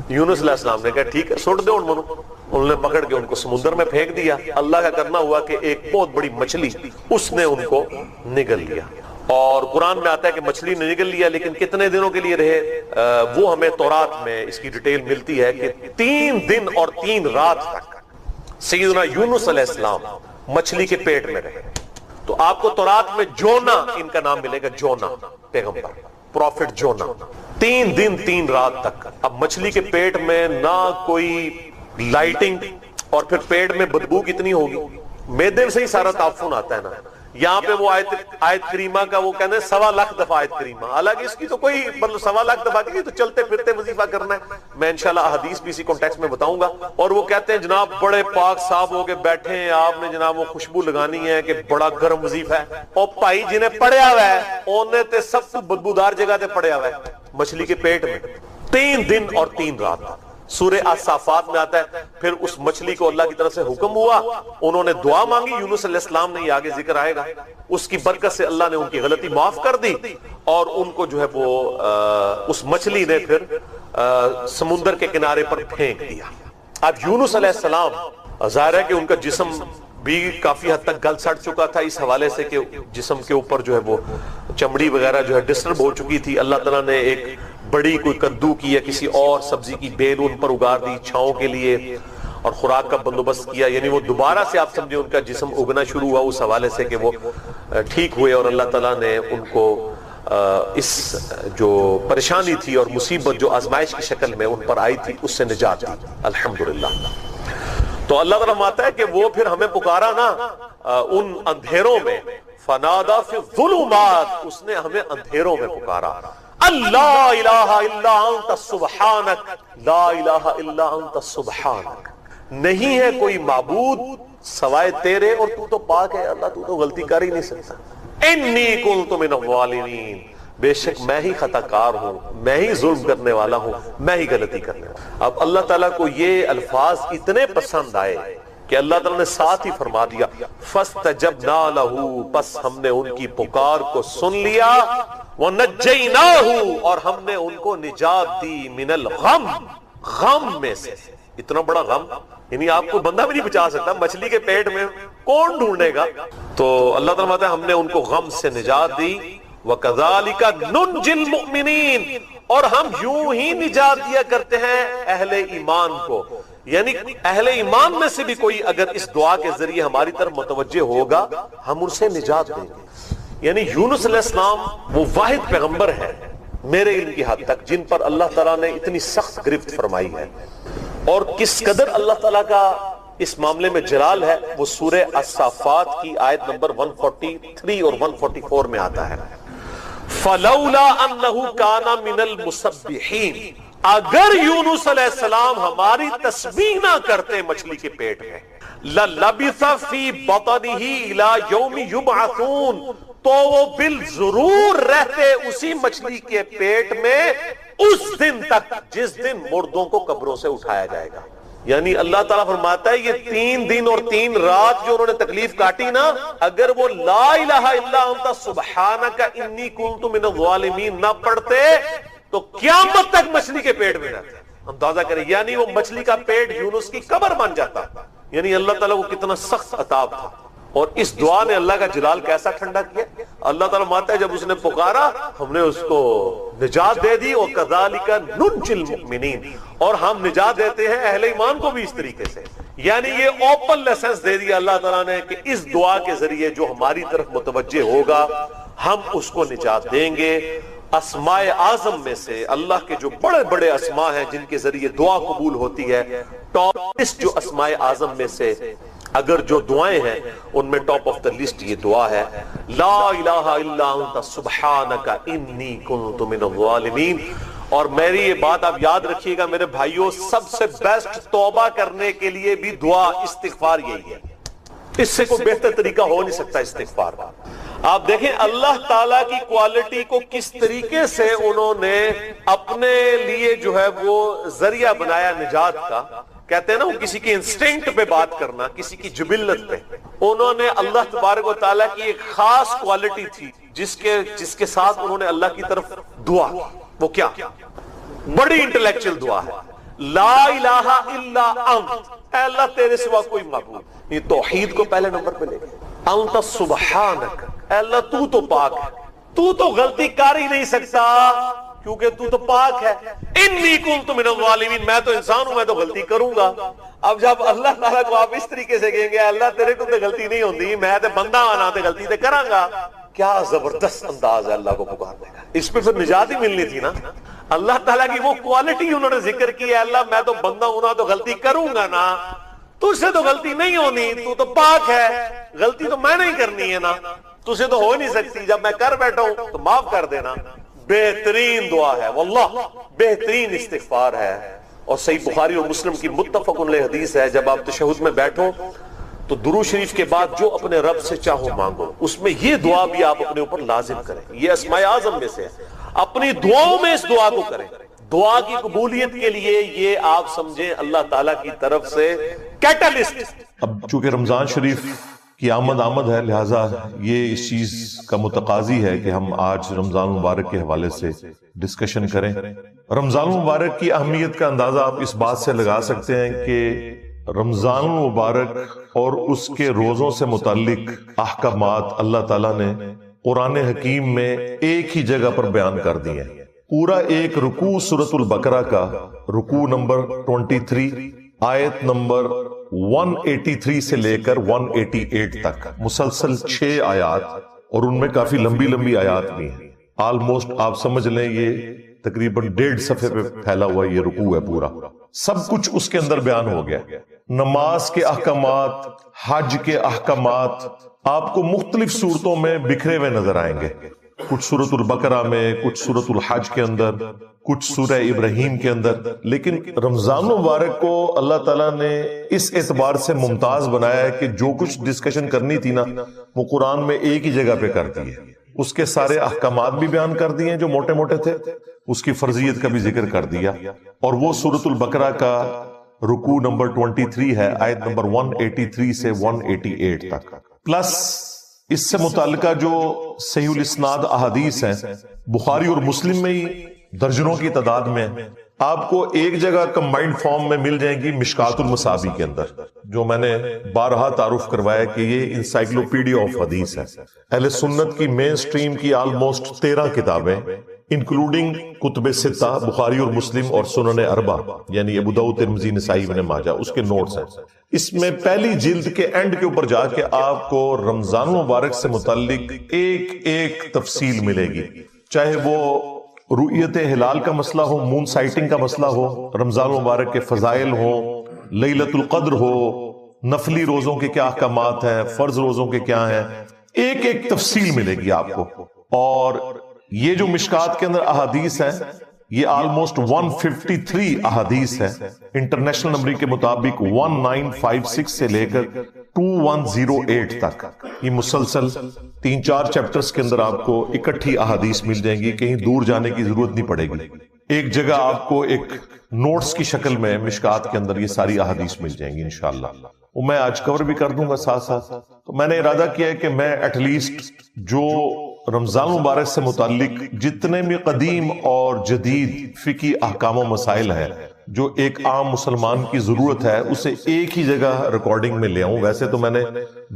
یونس علیہ السلام نے کہا ٹھیک ہے سوٹ دو ان منو، انہوں نے پکڑ کے ان کو سمندر میں پھینک دیا۔ اللہ کا کرنا ہوا کہ ایک بہت بڑی مچھلی اس نے ان کو نگل لیا، اور قرآن میں آتا ہے کہ مچھلی نے نگل لیا، لیکن کتنے دنوں کے لیے رہے وہ ہمیں تورات میں اس کی ڈیٹیل ملتی ہے کہ 3 دن اور 3 رات تک سیدنا یونس علیہ السلام مچھلی کے پیٹ میں رہے۔ تو آپ کو تورات میں جونا ان کا نام ملے گا، جونا پیغمبر، پروفٹ جونا، 3 دن 3 رات تک۔ اب مچھلی کے پیٹ میں نہ کوئی لائٹنگ، اور پھر پیٹ میں بدبو کتنی ہوگی، میدے سے ہی سارا تعفن آتا ہے نا۔ یہاں پہ وہ آیت کریمہ کا وہ کہتے ہیں 1.25 لاکھ دفعہ آیت کریمہ، حالانکہ اس کی تو کوئی مطلب 1.25 لاکھ دفعہ کی تو چلتے پھرتے وظیفہ کرنا ہے۔ میں انشاءاللہ حدیث بھی اسی کانٹیکسٹ میں بتاؤں گا۔ اور وہ کہتے ہیں جناب بڑے پاک صاف ہو کے بیٹھے ہیں، آپ نے جناب وہ خوشبو لگانی ہے کہ بڑا گرم وظیفہ ہے، اور بھائی جنہیں پڑیا ہوا ہے انہیں تے سب کو بدبودار جگہ تے پڑیا ہوا ہے مچھلی کے پیٹ میں 3 دن اور 3 رات۔ سورہ الصافات میں آتا ہے پھر اس مچھلی کو اللہ کی طرف سے حکم ہوا، انہوں نے دعا مانگی، یونس علیہ السلام نے، یہ آگے ذکر آئے گا، اس کی برکت سے اللہ نے ان کی غلطی معاف کر دی، اور ان کو جو ہے وہ اس مچھلی نے پھر سمندر کے کنارے پر پھینک دیا۔ اب یونس علیہ السلام ظاہر ہے کہ ان کا جسم بھی کافی حد تک گل سڑ چکا تھا، اس حوالے سے کہ جسم کے اوپر جو ہے وہ چمڑی وغیرہ جو ہے ڈسٹرب ہو چکی تھی۔ اللہ تعالیٰ نے ایک بڑی کوئی کدو کی یا کسی اور سبزی کی بیل ان پر اگار دی چھاؤں کے لیے، اور خوراک کا بندوبست کیا، یعنی وہ دوبارہ سے آپ سمجھے ان کا جسم اگنا شروع ہوا، اس حوالے سے کہ وہ ٹھیک ہوئے، اور اللہ تعالیٰ نے ان کو اس جو پریشانی تھی اور مصیبت جو آزمائش کی شکل میں ان پر آئی تھی اس سے نجات دی، الحمدللہ۔ تو اللہ تعالیٰ فرماتا ہے کہ وہ پھر ہمیں پکارا نا ان اندھیروں میں، فنادا فی الظلمات، اس نے ہمیں اندھیروں میں پکارا، اللہ الہ الا انت سبحانک، لا الہ الا انت سبحانک، نہیں ہے کوئی معبود سوائے تیرے اور تو تو پاک ہے اللہ، تو تو غلطی کر ہی نہیں سکتا، انی کنت من الظالمین، بے شک میں ہی خطا کار ہوں، میں ہی ظلم کرنے والا ہوں، میں ہی غلطی کرنے والا ہوں۔ اب اللہ تعالیٰ کو یہ الفاظ اتنے پسند آئے کہ اللہ تعالیٰ نے ساتھ ہی فرما دیا فَاسْتَجَبْنَا لَهُ، پس ہم نے ان کی پکار کو سن لیا، وَنَجَّيْنَاهُ، اور ہم نے ان کو نجات دی، من الغم، غم میں سے، اتنا بڑا غم یعنی آپ کو بندہ بھی نہیں بچا سکتا، مچھلی کے پیٹ میں کون ڈھونڈے گا؟ تو اللہ تعالیٰ فرماتا ہے ہم نے ان کو غم سے نجات دی، وَكَذَلِكَ نُنْجِي الْمُؤْمِنِينَ، اور ہم یوں ہی نجات دیا کرتے ہیں اہل ایمان کو. یعنی اہل ایمان میں سے بھی کوئی اگر اس دعا کے ذریعے ہماری طرف متوجہ ہوگا ہم ان سے نجات دیں گے. یعنی یونس علیہ السلام وہ واحد پیغمبر ہے میرے علم کی حد تک جن پر اللہ تعالیٰ نے اتنی سخت گرفت فرمائی ہے، اور کس قدر اللہ تعالیٰ کا اس معاملے میں جلال ہے وہ سورہ الصافات کی آیت نمبر 143 اور 144 میں آتا ہے. فَلَوْلَا أَنَّهُ كَانَ مِنَ الْمُسَبِّحِينَ، اگر یونس علیہ السلام ہماری تسبیح نہ کرتے مچھلی کے پیٹ میں، لَلَبِثَ فِي بَطَنِهِ إِلَى يَوْمِ يُبْعَثُونَ، تو وہ بالضرور رہتے اسی مچھلی کے پیٹ میں اس دن تک جس دن مردوں کو قبروں سے اٹھایا جائے گا. یعنی اللہ تعالیٰ فرماتا ہے یہ 3 دن اور 3 رات جو انہوں نے تکلیف کاٹی نا، اگر وہ لا الہ الا انت سبحانک انی کنت من الظالمین نہ پڑھتے تو قیامت تک مچھلی کے پیٹ میں رہتے. اندازہ کریں، یعنی وہ مچھلی کا پیٹ یونس کی قبر بن جاتا. یعنی اللہ تعالیٰ کو کتنا سخت عذاب تھا، اور اس دعا نے اللہ کا جلال کیسا ٹھنڈا کیا. اللہ تعالیٰ مانتا ہے جب اس نے پکارا ہم نے اس کو نجات دے دی، وَكَذَلِكَ نُنْجِي الْمُؤْمِنِينَ، اور ہم نجات دیتے ہیں اہل ایمان کو بھی اس طریقے سے. یعنی یہ اوپن لیسنس دے دیا اللہ تعالیٰ نے کہ اس دعا کے ذریعے جو ہماری طرف متوجہ ہوگا ہم اس کو نجات دیں گے. اسماء اعظم میں سے اللہ کے جو بڑے بڑے اسماء ہیں جن کے ذریعے دعا قبول ہوتی ہے، ٹاپ لسٹ جو اسماء اعظم میں سے اگر جو دعائیں ہیں ان میں ٹاپ آف دا لسٹ یہ دعا ہے، لا الہ الا انت سبحانک انی کنت من الظالمین. اور میری یہ بات آپ یاد رکھیے گا میرے بھائیوں، سب سے بیسٹ توبہ کرنے کے لیے بھی دعا استغفار یہی ہے. اس سے کوئی بہتر طریقہ ہو نہیں سکتا استغفار کا. آپ دیکھیں اللہ تعالیٰ کی کوالٹی کو کس طریقے سے انہوں نے اپنے لیے جو ہے وہ ذریعہ بنایا نجات کا. کہتے ہیں نا وہ کسی کی انسٹنکٹ پہ بات کرنا، کسی کی جبلت پہ. انہوں نے اللہ تبارک و تعالیٰ کی ایک خاص کوالٹی تھی جس کے ساتھ انہوں نے اللہ کی طرف دعا. وہ کیا؟ بڑی انٹلیکچل دعا ہے، لا الہ الا انت، اے اللہ تیرے سوا کوئی معبود. یہ توحید کو پہلے نمبر پہ لے گئے. انت سبحانک، اے اللہ تو تو پاک ہے، تو تو غلطی کر ہی نہیں سکتا کیونکہ تو تو پاک ہے. انی کنت من الظالمین، میں تو انسان ہوں، میں تو غلطی کروں گا. اب جب اللہ تعالیٰ کو آپ اس طریقے سے کہیں گے اللہ تیرے کو تو غلطی نہیں ہوندی، میں تو بندہ آنا تو غلطی تو کراں گا، کیا زبردست انداز ہے اللہ کو پکارنے کا. اس پہ پھر نجات ہی ملنی تھی نا. اللہ تعالیٰ کی وہ کوالٹی انہوں نے ذکر کی ہے، اللہ میں تو بندہ ہوں نا تو غلطی کروں گا نا، تجھ سے تو غلطی نہیں ہونی، تو تو پاک ہے، غلطی تو میں نہیں کرنی ہے نا، تجھ سے تو ہو نہیں سکتی، جب میں کر بیٹھا ہوں تو معاف کر دینا. بہترین دعا ہے واللہ، بہترین استغفار ہے. اور صحیح بخاری اور مسلم کی متفق علیہ حدیث ہے، جب آپ تشہد میں بیٹھو تو درود شریف کے بعد جو اپنے رب سے چاہو مانگو، اس میں یہ دعا بھی آپ اپنے اوپر لازم کریں. یہ اسماء اعظم میں سے ہے، اپنی دعاؤں میں اس دعا کو کریں. دعا کی قبولیت کے لیے یہ آپ سمجھیں اللہ تعالیٰ کی طرف سے کیٹالسٹ. اب چونکہ رمضان شریف کی آمد ہے، لہٰذا یہ اس چیز کا متقاضی ہے کہ ہم آج رمضان مبارک کے حوالے سے ڈسکشن کریں. رمضان مبارک کی اہمیت کا اندازہ آپ اس بات سے لگا سکتے ہیں کہ رمضان مبارک اور اس کے روزوں سے متعلق احکامات اللہ تعالیٰ نے قرآن حکیم میں ایک ہی جگہ پر بیان کر دیے ہیں. پورا ایک رکوع سورۃ البقرہ کا رکوع نمبر 23 آیت نمبر 183 سے لے کر 188 تک مسلسل 6 آیات، اور ان میں کافی لمبی لمبی آیات بھی ہیں. آلموسٹ آپ سمجھ لیں یہ تقریباً 1.5 صفحے پہ پھیلا ہوا یہ رکوع ہے. پورا سب کچھ اس کے اندر بیان ہو گیا. نماز کے احکامات، حج کے احکامات آپ کو مختلف صورتوں میں بکھرے ہوئے نظر آئیں گے. کچھ سورۃ البقرہ میں، کچھ سورۃ الحج کے اندر، کچھ سورہ ابراہیم کے اندر. لیکن رمضان مبارک کو اللہ تعالیٰ نے اس اعتبار سے ممتاز بنایا ہے کہ جو کچھ ڈسکشن کرنی تھی نا وہ قرآن میں ایک ہی جگہ پہ کر دی ہے. اس کے سارے احکامات بھی بیان کر دیے جو موٹے موٹے تھے، اس کی فرضیت کا بھی ذکر کر دیا. اور وہ سورۃ البقرہ کا رکوع نمبر 23 ہے، آیت نمبر 183 سے 188 تک. پلس اس سے متعلقہ جو صحیح الاسناد احادیث ہیں بخاری اور مسلم میں ہی درجنوں کی تعداد میں، آپ کو ایک جگہ کمبائنڈ فارم میں مل جائیں گی مشکات المصابی کے اندر، جو میں نے بارہا تعارف کروایا کہ یہ انسائکلوپیڈیا آف حدیث ہے۔ اہل سنت کی مین سٹریم کی آلموسٹ 13 کتابیں انکلوڈنگ کتب ستہ، بخاری اور مسلم اور سنن اربع یعنی ابو داؤد، ترمذی، نسائی، ابن ماجہ، اس کے نوٹس ہیں۔ اس میں پہلی جلد کے اینڈ کے اوپر جا کے آپ کو رمضان المبارک سے متعلق ایک ایک تفصیل ملے گی، چاہے وہ رؤیت ہلال کا مسئلہ ہو، مون سائٹنگ کا مسئلہ ہو، رمضان المبارک کے فضائل ہو، لیلۃ القدر ہو، نفلی روزوں کے کیا احکامات ہیں، فرض روزوں کے کیا ہیں، ایک ایک تفصیل ملے گی آپ کو۔ اور یہ جو مشکات کے اندر احادیث ہیں یہ آلموسٹ 153 احادیث ہے، انٹرنیشنل نمبر کے مطابق 1956 سے لے کر 2108 تک، یہ مسلسل 3-4 چیپٹرز کے اندر آپ کو اکٹھی احادیث مل جائیں گی، کہیں دور جانے کی ضرورت نہیں پڑے گی، ایک جگہ آپ کو ایک نوٹس کی شکل میں مشکات کے اندر یہ ساری احادیث مل جائیں گی انشاءاللہ۔ وہ میں آج کور بھی کر دوں گا ساتھ ساتھ۔ تو میں نے ارادہ کیا ہے کہ میں ایٹ لیسٹ جو رمضان مبارک سے متعلق جتنے بھی قدیم اور جدید فقہی احکام و مسائل ہیں جو ایک عام مسلمان کی ضرورت ہے، اسے ایک ہی جگہ ریکارڈنگ میں لے آؤں۔ ویسے تو میں نے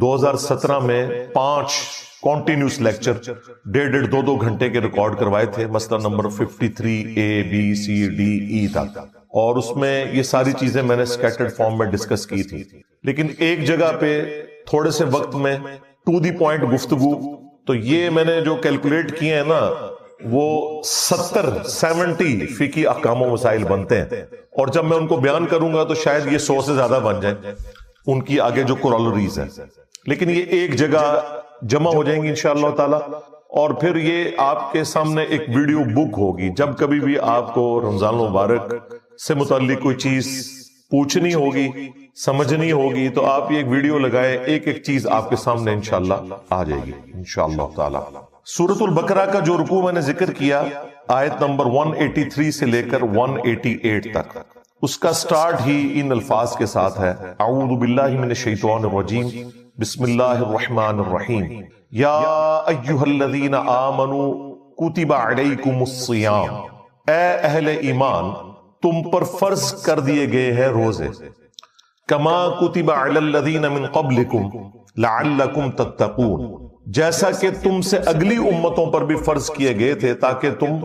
2017 میں 5 کانٹینیوس لیکچر 1.5-2 گھنٹے کے ریکارڈ کروائے تھے، مسئلہ number 53 A B C D E تک، اور اس میں یہ ساری چیزیں میں نے سکیٹرڈ فارم میں ڈسکس کی تھی، لیکن ایک جگہ پہ تھوڑے سے وقت میں ٹو دی پوائنٹ گفتگو، تو یہ میں نے جو کیلکولیٹ کیے ہیں نا وہ 70 فقہی احکام و مسائل بنتے ہیں، اور جب میں ان کو بیان کروں گا تو شاید یہ 100 سے زیادہ بن جائیں ان کی آگے جو کورالریز ہیں، لیکن یہ ایک جگہ جمع ہو جائیں گی انشاءاللہ تعالی۔ اور پھر یہ آپ کے سامنے ایک ویڈیو بک ہوگی، جب کبھی بھی آپ کو رمضان المبارک سے متعلق کوئی چیز پوچھنی ہوگی، سمجھنی ہوگی، تو آپ یہ ایک ویڈیو لگائیں، ایک ایک چیز آپ کے سامنے انشاءاللہ آ جائے گی انشاءاللہ تعالی۔ سورۃ البقرہ کا جو رکوع میں نے ذکر کیا آیت نمبر 183 سے لے کر 188 تک، اس کا سٹارٹ ہی ان الفاظ کے ساتھ ہے، اعوذ باللہ من الشیطان الرجیم، بسم اللہ الرحمن الرحیم، یا ایہا الذین آمنوا کتب علیکم الصیام، اے اہل ایمان تم پر فرض کر دیے گئے ہیں روزے، کما کتب علی الذین من قبلکم لعلکم تتقون، جیسا کہ تم سے اگلی امتوں پر بھی فرض کیے گئے تھے تاکہ تم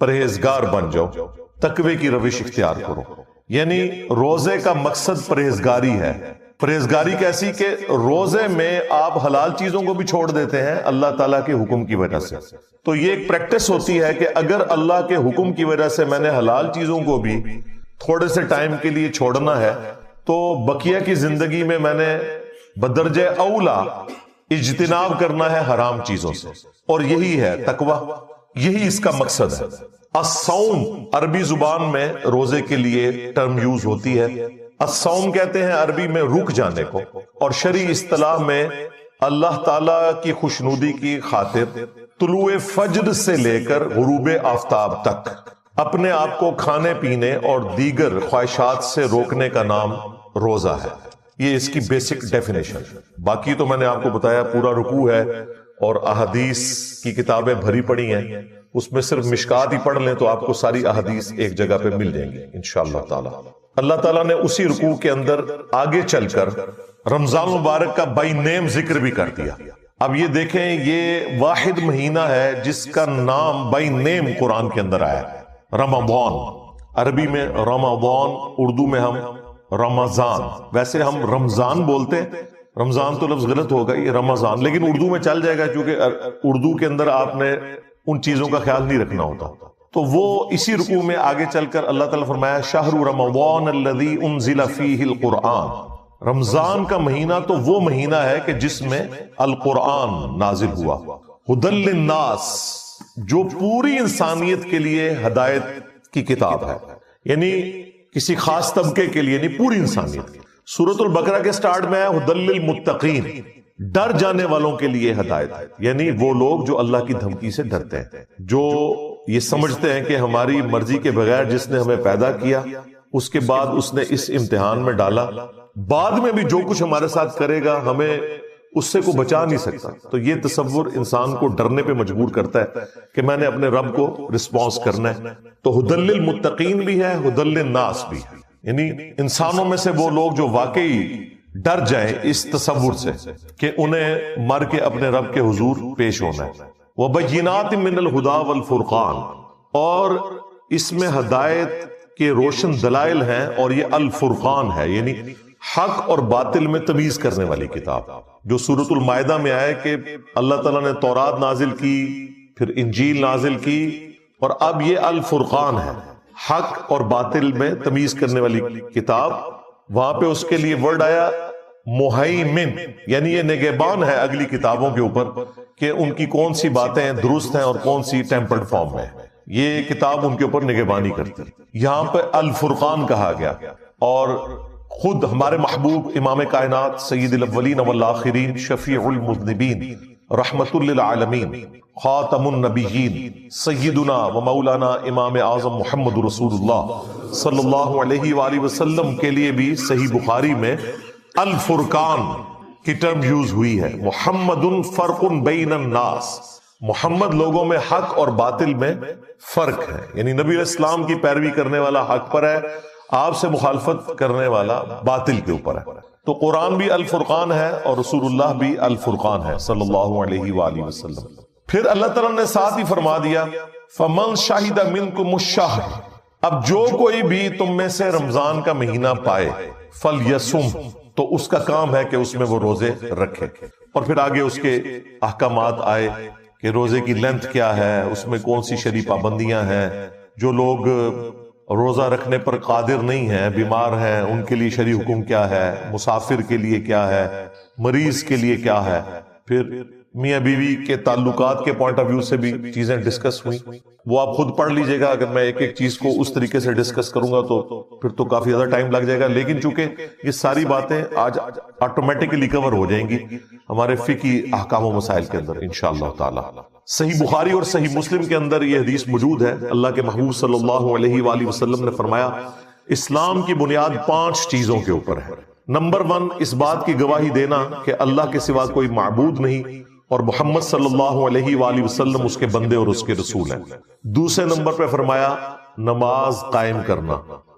پرہیزگار بن جاؤ، تقوی کی روش اختیار کرو۔ یعنی روزے کا مقصد پرہیزگاری ہے۔ پرہیزگاری کیسی کہ روزے میں آپ حلال چیزوں کو بھی چھوڑ دیتے ہیں اللہ تعالیٰ کے حکم کی وجہ سے، تو یہ ایک پریکٹس ہوتی ہے کہ اگر اللہ کے حکم کی وجہ سے میں نے حلال چیزوں کو بھی تھوڑے سے ٹائم کے لیے چھوڑنا ہے، تو بقیہ کی زندگی میں میں نے بدرجہ اولا اجتناب کرنا ہے حرام چیزوں سے، اور یہی ہے تقوی، یہی اس کا مقصد ہے۔ الصوم عربی زبان میں روزے کے لیے ٹرم یوز ہوتی ہے، الصوم کہتے ہیں عربی میں رک جانے کو، اور شرعی اصطلاح میں اللہ تعالی کی خوشنودی کی خاطر طلوع فجر سے لے کر غروب آفتاب تک اپنے آپ کو کھانے پینے اور دیگر خواہشات سے روکنے کا نام روزہ ہے۔ یہ اس کی بیسک ڈیفینیشن۔ باقی تو میں نے آپ کو بتایا پورا رکوع ہے اور احادیث کی کتابیں بھری پڑی ہیں، اس میں صرف مشکات ہی پڑھ لیں تو آپ کو ساری احادیث ایک جگہ پہ مل جائیں گی انشاءاللہ تعالی۔ اللہ تعالیٰ نے اسی رکوع کے اندر آگے چل کر رمضان مبارک کا بائی نیم ذکر بھی کر دیا۔ اب یہ دیکھیں، یہ واحد مہینہ ہے جس کا نام بائی نیم قرآن کے اندر آیا ہے، رمضان، عربی میں رمضان، اردو میں ہم رمضان، ویسے ہم رمضان بولتے ہیں، رمضان تو لفظ غلط ہوگا، یہ رمضان، لیکن اردو میں چل جائے گا کیونکہ اردو کے اندر آپ نے ان چیزوں کا خیال نہیں رکھنا ہوتا۔ تو وہ اسی رکوع میں آگے چل کر اللہ تعالیٰ فرمایا شہر رمضان الذی انزل فیہ القرآن، رمضان کا مہینہ تو وہ مہینہ ہے کہ جس میں القرآن نازل ہوا، ھدی للناس، جو پوری انسانیت کے لیے ہدایت کی کتاب ہے، یعنی کسی خاص طبقے کے لیے نہیں، پوری انسانیت۔ سورۃ البقرہ کے سٹارٹ میں ہے ھدی للمتقین، ڈر جانے والوں کے لیے ہدایت ہے، یعنی وہ لوگ جو اللہ کی دھمکی سے ڈرتے ہیں، جو یہ سمجھتے ہیں کہ ہماری مرضی کے بغیر جس نے ہمیں پیدا کیا، اس کے بعد اس نے اس امتحان میں ڈالا، بعد میں بھی جو کچھ ہمارے ساتھ کرے گا ہمیں اس سے کوئی بچا نہیں سکتا. تو یہ تصور انسان کو ڈرنے پہ مجبور کرتا ہے کہ میں نے اپنے رب کو رسپانس کرنا ہے. تو ہدی للمتقین بھی ہے، ہدی للناس بھی ہے، یعنی انسانوں میں سے وہ لوگ جو واقعی ڈر جائیں اس تصور سے کہ انہیں مر کے اپنے رب کے حضور پیش ہونا ہے. وَبَيِّنَاتٍ مِّنَ الْهُدَى وَالْفُرْقَانِ، اور اس میں ہدایت کے روشن دلائل ہیں، اور یہ الفرقان ہے یعنی حق اور باطل میں تمیز کرنے والی کتاب، جو سورۃ المائدہ میں آئے کہ اللہ تعالیٰ نے تورات نازل کی، پھر انجیل نازل کی، اور اب یہ الفرقان ہے، حق اور باطل میں تمیز کرنے والی کتاب. وہاں پہ اس کے لیے ورڈ آیا مہیمن، یعنی یہ نگہبان ہے اگلی کتابوں کے اوپر کہ ان کی کون سی باتیں درست ہیں اور کون سی ٹیمپرڈ فارم میں. یہ کتاب ان کے اوپر نگہبانی کرتی. یہاں پہ الفرقان کہا گیا، اور خود ہمارے محبوب امام کائنات سید الاولین والآخرین شفیع المذنبین رحمت للعالمین خاتم النبیین سیدنا و مولانا امام اعظم محمد رسول اللہ صلی اللہ علیہ وآلہ وسلم کے لیے بھی صحیح بخاری میں الفرقان کی ٹرم یوز ہوئی ہے. محمد فرق بین الناس، محمد لوگوں میں حق اور باطل میں فرق ہے، یعنی نبی علیہ السلام کی پیروی کرنے والا حق پر ہے، آپ سے مخالفت کرنے والا باطل کے اوپر ہے. تو قرآن بھی الفرقان ہے اور رسول اللہ بھی الفرقان ہے صلی اللہ علیہ وآلہ وسلم. پھر اللہ تعالیٰ نے ساتھ ہی فرما دیا فَمَنْ شَهِدَ مِنْكُمُ الشَّهْرَ، اب جو کوئی بھی تم میں سے رمضان کا مہینہ پائے فَلْيَصُمْ، تو اس کا کام ہے کہ اس میں وہ روزے رکھے. اور پھر آگے اس کے احکامات آئے کہ روزے کی لینتھ کیا ہے، اس میں کون سی شرعی پابندیاں ہیں، جو لوگ روزہ رکھنے پر قادر نہیں ہیں، بیمار ہیں، ان کے لیے شرعی حکم کیا ہے، مسافر کے لیے کیا ہے، مریض کے لیے کیا ہے. پھر میاں بیوی کے تعلقات کے پوائنٹ آف ویو سے بھی چیزیں ڈسکس ہوئی. وہ آپ خود پڑھ لیجئے گا، اگر میں ایک ایک چیز کو اس طریقے سے ڈسکس کروں گا تو پھر تو کافی زیادہ ٹائم لگ جائے گا. لیکن چونکہ یہ ساری باتیں آج آٹومیٹکلی کور ہو جائیں گی ہمارے فقہی احکام و مسائل کے اندر انشاءاللہ تعالی. صحیح بخاری اور صحیح مسلم کے اندر یہ حدیث موجود ہے. اللہ کے محبوب صلی اللہ علیہ وآلہ وسلم نے فرمایا اسلام کی بنیاد 5 چیزوں کے اوپر ہے. نمبر 1، اس بات کی گواہی دینا کہ اللہ کے سوا کوئی معبود نہیں اور محمد صلی اللہ علیہ وآلہ وسلم اس کے بندے اور اس کے رسول ہیں. دوسرے نمبر پہ فرمایا نماز قائم کرنا.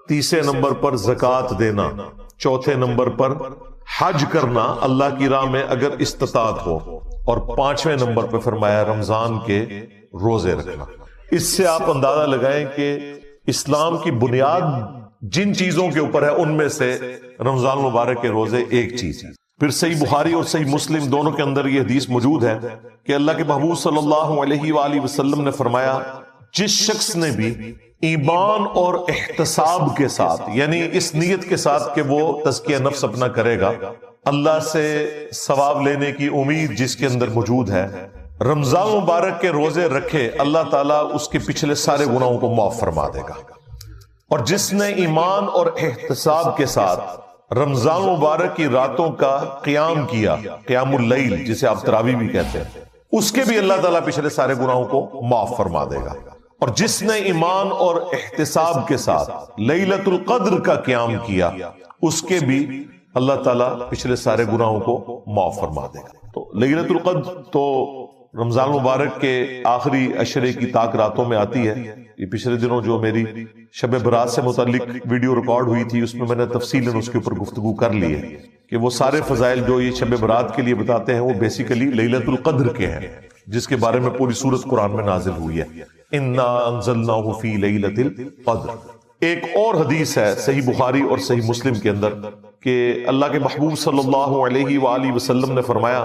تیسرے نمبر پر زکوٰۃ دینا. چوتھے نمبر پر حج کرنا اللہ کی راہ میں اگر استطاعت ہو. اور 5ویں نمبر پہ فرمایا رمضان کے روزے رکھنا. اس سے آپ اندازہ لگائیں کہ اسلام کی بنیاد جن چیزوں کے اوپر ہے ان میں سے رمضان مبارک کے روزے ایک چیز ہے. پھر صحیح بخاری اور صحیح مسلم دونوں کے اندر یہ حدیث موجود ہے کہ اللہ کے محبوب صلی اللہ علیہ وآلہ وسلم نے فرمایا جس شخص نے بھی ایمان اور احتساب کے ساتھ، یعنی اس نیت کے ساتھ کہ وہ تزکیہ نفس اپنا کرے گا، اللہ سے ثواب لینے کی امید جس کے اندر موجود ہے، رمضان مبارک کے روزے رکھے، اللہ تعالیٰ اس کے پچھلے سارے گناہوں کو معاف فرما دے گا. اور جس نے ایمان اور احتساب کے ساتھ رمضان مبارک کی راتوں کا قیام کیا، قیام اللیل جسے آپ تراویح بھی کہتے ہیں، اس کے بھی اللہ تعالیٰ پچھلے سارے گناہوں کو معاف فرما دے گا. اور جس نے ایمان اور احتساب کے ساتھ لیلۃ القدر کا قیام کیا، اس کے بھی اللہ تعالیٰ پچھلے سارے گناہوں کو معاف فرما دے گا. تو لیلۃ القدر تو رمضان مبارک کے آخری عشرے کی تاک راتوں میں آتی ہے. یہ پچھلے دنوں جو میری شب برات سے متعلق ویڈیو ریکارڈ ہوئی تھی اس میں میں نے تفصیلاً اس کے اوپر گفتگو کر لی ہے کہ وہ سارے فضائل جو یہ شب برات کے لیے بتاتے ہیں وہ بیسیکلی لیلۃ القدر کے ہیں، جس کے بارے میں پوری سورت قرآن میں نازل ہوئی ہے انا انزلناہ فی لیلۃ القدر. ایک اور حدیث ہے صحیح بخاری اور صحیح مسلم کے اندر کہ اللہ کے محبوب صلی اللہ علیہ وآلہ وسلم نے فرمایا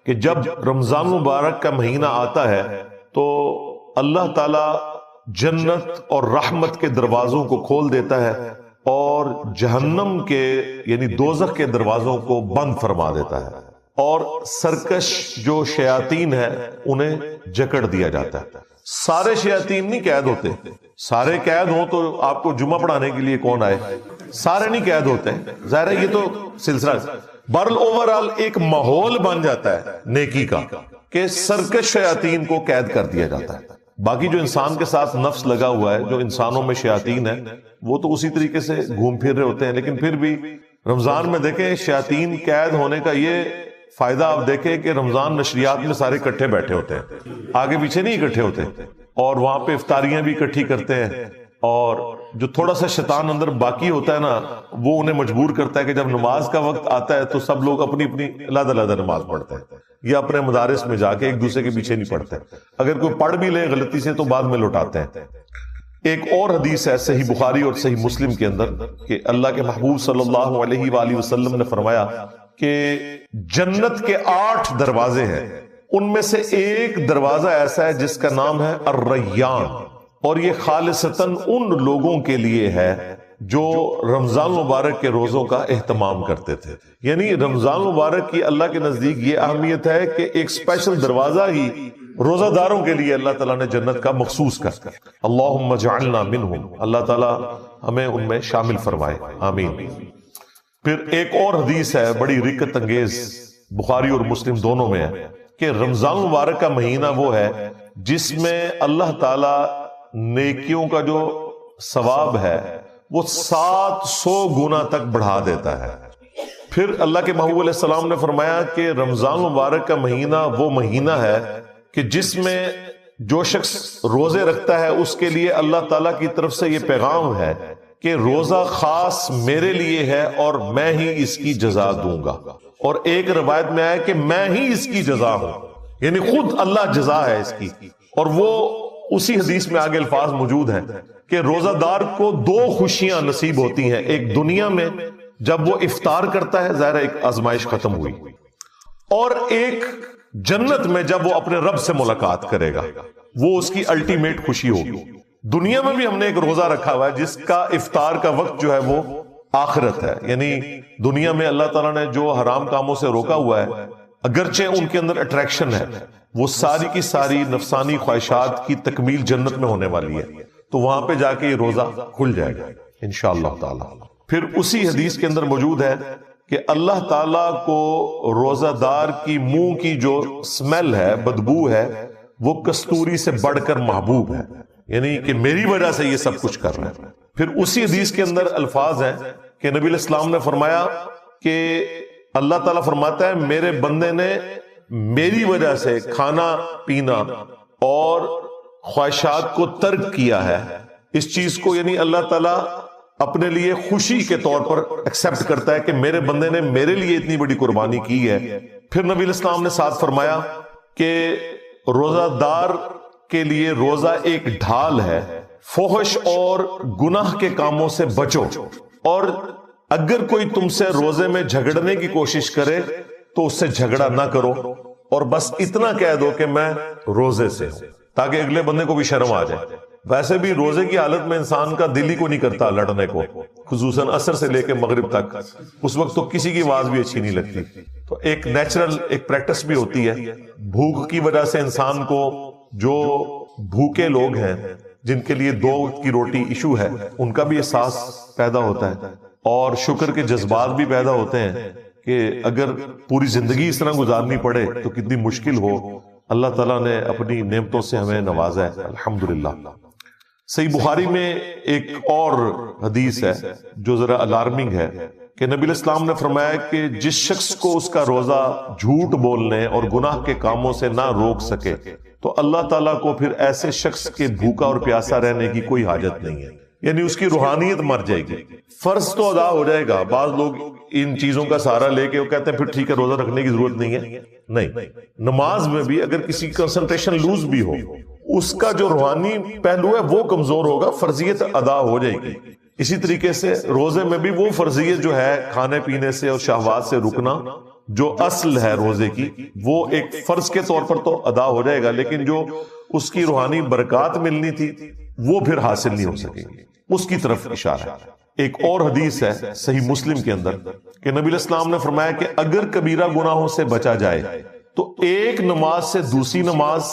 کہ جب رمضان مبارک کا مہینہ آتا ہے تو اللہ تعالی جنت اور رحمت کے دروازوں کو کھول دیتا ہے اور جہنم کے یعنی دوزخ کے دروازوں کو بند فرما دیتا ہے، اور سرکش جو شیاطین ہیں انہیں جکڑ دیا جاتا ہے. سارے شیاطین نہیں قید ہوتے، سارے قید ہوں تو آپ کو جمعہ پڑھانے کے لیے کون آئے؟ سارے نہیں قید ہوتے، ظاہر ہے یہ تو سلسلہ برل اوورال ایک ماحول بن جاتا ہے نیکی کا کہ سرکش شیاطین کو قید کر دیا جاتا ہے. باقی جو انسان کے ساتھ نفس لگا ہوا ہے، جو انسانوں میں شیاطین ہیں، وہ تو اسی طریقے سے گھوم پھر رہے ہوتے ہیں. لیکن پھر بھی رمضان میں دیکھیں شیاطین قید ہونے کا یہ فائدہ آپ دیکھیں کہ رمضان نشریات میں سارے اکٹھے بیٹھے ہوتے ہیں، آگے پیچھے نہیں اکٹھے ہوتے، اور وہاں پہ افطاریاں بھی اکٹھی کرتے ہیں، اور جو تھوڑا سا شیطان اندر باقی ہوتا ہے نا، وہ انہیں مجبور کرتا ہے کہ جب نماز کا وقت آتا ہے تو سب لوگ اپنی اپنی علیحدہ علیحدہ نماز پڑھتے ہیں، یا اپنے مدارس میں جا کے ایک دوسرے کے پیچھے نہیں پڑھتے، اگر کوئی پڑھ بھی لے غلطی سے تو بعد میں لوٹاتے ہیں۔ ایک اور حدیث ہے صحیح بخاری اور صحیح مسلم کے اندر کہ اللہ کے محبوب صلی اللہ علیہ وآلہ وسلم نے فرمایا کہ جنت کے 8 دروازے ہیں، ان میں سے ایک دروازہ ایسا ہے جس کا نام ہے الریان، اور یہ خالصتاً ان لوگوں کے لیے ہے جو رمضان مبارک کے روزوں کا اہتمام کرتے تھے۔ یعنی رمضان مبارک کی اللہ کے نزدیک یہ اہمیت ہے کہ ایک اسپیشل دروازہ ہی روزہ داروں کے لیے اللہ تعالیٰ نے جنت کا مخصوص کر اللہم اجعلنا منہم، اللہ تعالیٰ ہمیں ان میں شامل فرمائے، آمین۔ پھر ایک اور حدیث ہے بڑی رکت انگیز، بخاری اور مسلم دونوں میں ہے، کہ رمضان مبارک کا مہینہ وہ ہے جس میں اللہ تعالیٰ نیکیوں کا جو ثواب ہے وہ 700 گنا تک بڑھا دیتا ہے۔ پھر اللہ کے محبوب علیہ السلام نے فرمایا کہ رمضان مبارک کا مہینہ وہ مہینہ ہے کہ جس میں جو شخص روزے رکھتا ہے اس کے لیے اللہ تعالیٰ کی طرف سے یہ پیغام ہے کہ روزہ خاص میرے لیے ہے اور میں ہی اس کی جزا دوں گا، اور ایک روایت میں آیا کہ میں ہی اس کی جزا ہوں، یعنی خود اللہ جزا ہے اس کی۔ اور وہ اسی حدیث میں آگے الفاظ موجود ہیں کہ روزہ دار کو 2 خوشیاں نصیب ہوتی ہیں، ایک دنیا میں جب وہ افطار کرتا ہے، ظاہر ایک آزمائش ختم ہوئی، اور ایک جنت میں جب وہ اپنے رب سے ملاقات کرے گا، وہ اس کی الٹیمیٹ خوشی ہوگی۔ دنیا میں بھی ہم نے ایک روزہ رکھا ہوا ہے جس کا افطار کا وقت جو ہے وہ آخرت ہے، یعنی دنیا میں اللہ تعالیٰ نے جو حرام کاموں سے روکا ہوا ہے، اگرچہ ان کے اندر اٹریکشن ہے، وہ ساری کی ساری نفسانی خواہشات کی تکمیل جنت میں ہونے والی ہے، تو وہاں پہ جا کے یہ روزہ کھل جائے گا انشاءاللہ تعالی۔ پھر اسی حدیث کے اندر موجود ہے کہ اللہ تعالیٰ کو روزہ دار کی منہ کی جو سمیل ہے، بدبو ہے، وہ کستوری سے بڑھ کر محبوب ہے، یعنی کہ میری وجہ سے یہ سب کچھ کر رہے ہیں۔ پھر اسی حدیث کے اندر الفاظ ہیں کہ نبی علیہ السلام نے فرمایا کہ اللہ تعالیٰ فرماتا ہے میرے بندے نے میری وجہ سے کھانا پینا اور خواہشات کو ترک کیا ہے، اس چیز کو یعنی اللہ تعالیٰ اپنے لیے خوشی کے طور پر ایکسپٹ کرتا ہے کہ میرے بندے نے میرے لیے اتنی بڑی قربانی کی ہے۔ پھر نبی علیہ السلام نے ساتھ فرمایا کہ روزہ دار کے لیے روزہ ایک ڈھال ہے، فحش اور گناہ کے کاموں سے بچو، اور اگر کوئی تم سے روزے میں جھگڑنے کی کوشش کرے تو اس سے جھگڑا نہ کرو، اور بس اتنا کہہ دو کہ میں روزے سے ہوں، تاکہ اگلے بندے کو بھی شرم آ جائے۔ ویسے بھی روزے کی حالت میں انسان کا دل ہی کو نہیں کرتا لڑنے کو، خصوصاً عصر سے لے کے مغرب تک، اس وقت تو کسی کی آواز بھی اچھی نہیں لگتی۔ تو ایک نیچرل ایک پریکٹس بھی ہوتی ہے، بھوک کی وجہ سے انسان کو، جو بھوکے لوگ ہیں جن کے لیے 2 وقت کی روٹی ایشو ہے، ان کا بھی احساس پیدا ہوتا ہے، اور شکر کے جذبات بھی پیدا ہوتے ہیں کہ اگر پوری زندگی اس طرح گزارنی پڑے تو کتنی مشکل ہو۔ اللہ تعالیٰ نے اپنی نعمتوں سے ہمیں نوازا ہے، الحمدللہ۔ صحیح بخاری میں ایک اور حدیث ہے جو ذرا الارمنگ ہے کہ نبی علیہ السلام نے فرمایا کہ جس شخص کو اس کا روزہ جھوٹ بولنے اور گناہ کے کاموں سے نہ روک سکے تو اللہ تعالیٰ کو پھر ایسے شخص کے بھوکا اور پیاسا رہنے کی کوئی حاجت نہیں ہے، یعنی اس کی روحانیت مر جائے گی۔ فرض تو ادا ہو جائے گا، بعض لوگ ان چیزوں کا سہارا لے کے وہ کہتے ہیں پھر ٹھیک ہے روزہ رکھنے کی ضرورت نہیں ہے، نہیں، نماز میں بھی اگر کسی کی کنسنٹریشن لوز بھی ہو، اس کا جو روحانی پہلو ہے وہ کمزور ہوگا، فرضیت ادا ہو جائے گی۔ اسی طریقے سے روزے میں بھی وہ فرضیت جو ہے کھانے پینے سے اور شہوات سے رکنا، جو اصل ہے روزے کی، وہ ایک فرض کے طور پر تو ادا ہو جائے گا، لیکن جو اس کی روحانی برکات ملنی تھی وہ پھر حاصل نہیں ہو سکے گی، اس کی طرف اشارہ ہے۔ ایک اور حدیث ہے صحیح مسلم کے اندر کہ نبی علیہ السلام نے فرمایا کہ اگر کبیرہ گناہوں سے بچا جائے تو ایک نماز سے دوسری نماز،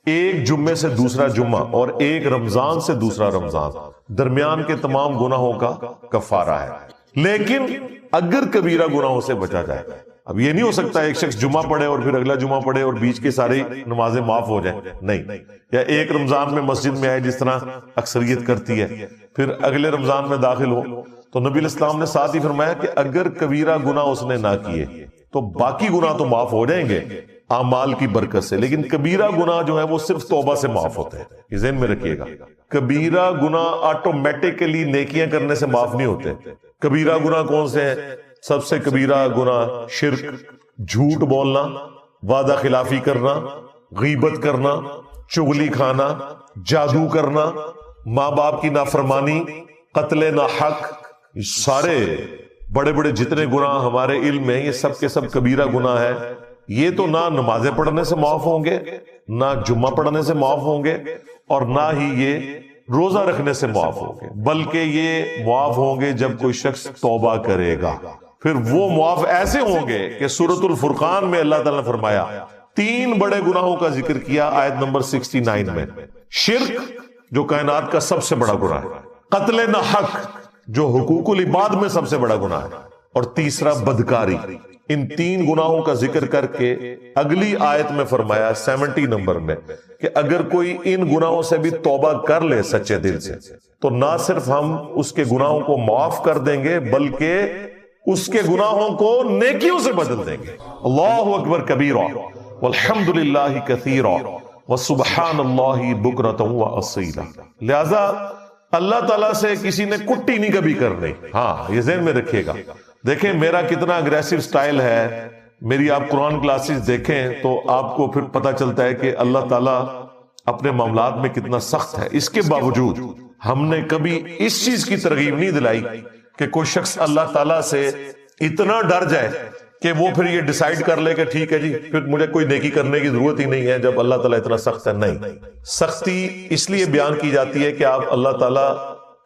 ایک جمعے سے دوسرا جمعہ، اور ایک رمضان سے دوسرا رمضان، درمیان کے تمام گناہوں کا کفارہ ہے۔ لیکن اگر کبیرہ گناہوں سے بچا جائے، اب یہ نہیں ہو سکتا ایک شخص جمعہ پڑھے اور پھر اگلا جمعہ پڑھے اور بیچ کے ساری نمازیں معاف ہو جائیں، نہیں، یا ایک رمضان میں مسجد میں آئے جس طرح اکثریت کرتی ہے، پھر اگلے رمضان میں داخل ہو، تو نبی علیہ السلام نے ساتھ ہی فرمایا کہ اگر کبیرہ گناہ اس نے نہ کیے تو باقی گناہ تو معاف ہو جائیں گے اعمال کی برکت سے، لیکن کبیرہ گناہ جو ہے وہ صرف توبہ سے معاف ہوتے ہیں، یہ ذہن میں رکھیے گا۔ کبیرہ گناہ آٹومیٹکلی نیکیاں کرنے سے معاف نہیں ہوتے۔ کبیرہ گناہ کون سے ہیں؟ سب سے کبیرہ گناہ شرک، جھوٹ بولنا، وعدہ خلافی کرنا، غیبت کرنا، چغلی کھانا، جادو کرنا، ماں باپ کی نافرمانی، قتل ناحق، سارے بڑے بڑے جتنے گناہ ہمارے علم میں یہ سب کے سب کبیرہ گناہ ہے۔ یہ تو نہ نمازیں پڑھنے سے معاف ہوں گے، نہ جمعہ پڑھنے سے معاف ہوں گے، اور نہ ہی یہ روزہ رکھنے سے معاف ہوں گے، بلکہ یہ معاف ہوں گے جب کوئی شخص توبہ کرے گا۔ پھر وہ معاف ایسے ہوں گے کہ سورۃ الفرقان میں اللہ تعالیٰ نے فرمایا 3 بڑے گناہوں کا ذکر کیا آیت نمبر 69 میں۔ شرک جو کائنات کا سب سے بڑا گناہ ہے، قتل ناحق جو حقوق العباد میں سب سے بڑا گناہ ہے، اور تیسرا بدکاری۔ ان 3 گناہوں کا ذکر کر کے اگلی آیت میں فرمایا 70 نمبر میں کہ اگر کوئی ان گناہوں سے بھی توبہ کر لے سچے دل سے تو نہ صرف ہم اس کے گناہوں کو معاف کر دیں گے بلکہ اس کے گناہوں کو نیکیوں سے بدل دیں گے۔ اللہ اکبر کبیرہ والحمد للہ کثیرہ وسبحان اللہ بکرۃ واصیلا۔ لہذا اللہ تعالیٰ سے کسی نے کٹی نہیں کبھی کرنی۔ ہاں یہ ذہن میں رکھیے گا۔ دیکھیں میرا کتنا اگریسو سٹائل ہے، میری آپ قرآن کلاسز دیکھیں تو آپ کو پھر پتہ چلتا ہے کہ اللہ تعالیٰ اپنے معاملات میں کتنا سخت ہے۔ اس کے باوجود ہم نے کبھی اس چیز کی ترغیب نہیں دلائی کہ کوئی شخص اللہ تعالیٰ سے اتنا ڈر جائے کہ وہ پھر یہ ڈیسائیڈ کر لے کہ ٹھیک ہے جی پھر مجھے کوئی نیکی کرنے کی ضرورت ہی نہیں ہے جب اللہ تعالیٰ اتنا سخت ہے۔ نہیں، سختی اس لیے بیان کی جاتی ہے کہ آپ اللہ تعالیٰ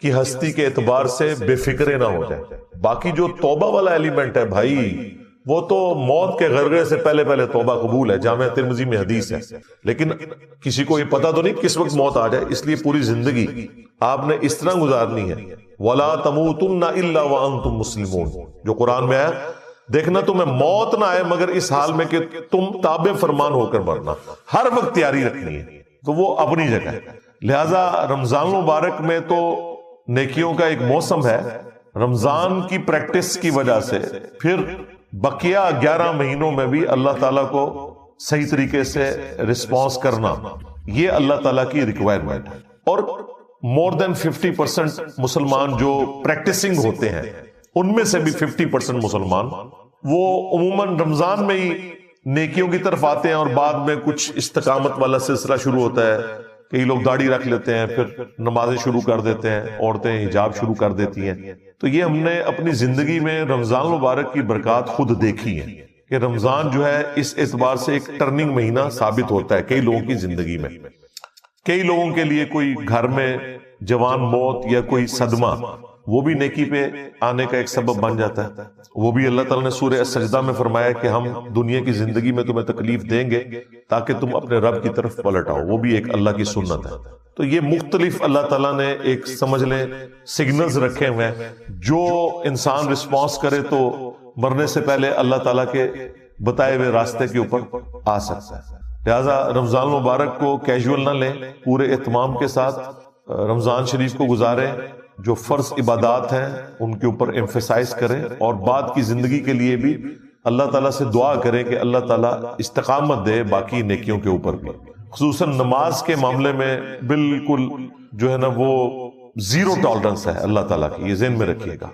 کی ہستی کے اعتبار سے بے فکرے نہ ہو جائیں۔ باقی جو توبہ والا ایلیمنٹ ہے بھائی، وہ تو موت کے غرغرے سے پہلے پہلے توبہ قبول ہے، جامعہ ترمذی میں حدیث ہے۔ لیکن کسی کو یہ پتا تو نہیں کس وقت موت آ جائے، اس لیے پوری زندگی آپ نے اس طرح گزارنی ہے۔ وَلَا تَمُوتُنَّ إِلَّا وَأَنْتُمْ مُسْلِمُونَ، جو قرآن میں ہے، دیکھنا تمہیں موت نہ آئے مگر اس حال میں کہ تم تابع فرمان ہو کر مرنا، ہر وقت تیاری رکھنی ہے، تو وہ اپنی جگہ ہے۔ لہذا رمضان المبارک میں تو نیکیوں کا ایک موسم ہے، رمضان کی پریکٹس کی وجہ سے پھر بقیہ 11 مہینوں میں بھی اللہ تعالیٰ کو صحیح طریقے سے رسپانس کرنا، یہ اللہ تعالیٰ کی ریکوائرمنٹ ہے۔ اور مور دین 50% مسلمان جو پریکٹسنگ ہوتے ہیں ان میں سے بھی 50% مسلمان وہ عموماً رمضان میں ہی نیکیوں کی طرف آتے ہیں، اور بعد میں کچھ استقامت والا سلسلہ شروع ہوتا ہے، کئی لوگ داڑھی رکھ لیتے ہیں، پھر نمازیں شروع کر دیتے ہیں، عورتیں حجاب شروع کر دیتی ہیں۔ تو یہ ہم نے اپنی زندگی میں رمضان مبارک کی برکات خود دیکھی ہیں کہ رمضان جو ہے اس اعتبار سے ایک ٹرننگ مہینہ ثابت ہوتا ہے کئی لوگوں کی زندگی میں۔ کئی لوگوں کے لیے کوئی گھر میں جوان موت یا کوئی صدمہ وہ بھی نیکی پہ آنے کا ایک سبب بن جاتا ہے۔ وہ بھی اللہ تعالیٰ نے سورہ السجدہ میں فرمایا کہ ہم دنیا کی زندگی میں تمہیں تکلیف دیں گے تاکہ تم اپنے رب کی طرف پلٹ آؤ، وہ بھی ایک اللہ کی سنت ہے۔ تو یہ مختلف اللہ تعالیٰ نے ایک سمجھ لیں سگنلز رکھے ہوئے ہیں، جو انسان رسپانس کرے تو مرنے سے پہلے اللہ تعالیٰ کے بتائے ہوئے راستے کے اوپر آ سکتا ہے۔ لہٰذا رمضان مبارک کو کیجول نہ لیں، پورے اہتمام کے ساتھ رمضان شریف کو گزاریں، جو فرض عبادات ہیں ان کے اوپر ایمفیسائز کریں، اور بعد کی زندگی کے لیے بھی اللہ تعالیٰ سے دعا کریں کہ اللہ تعالیٰ استقامت دے باقی نیکیوں کے اوپر بھی۔ خصوصاً نماز کے معاملے میں بالکل جو ہے نا وہ زیرو ٹالرنس ہے اللہ تعالیٰ کی، یہ ذہن میں رکھیے گا۔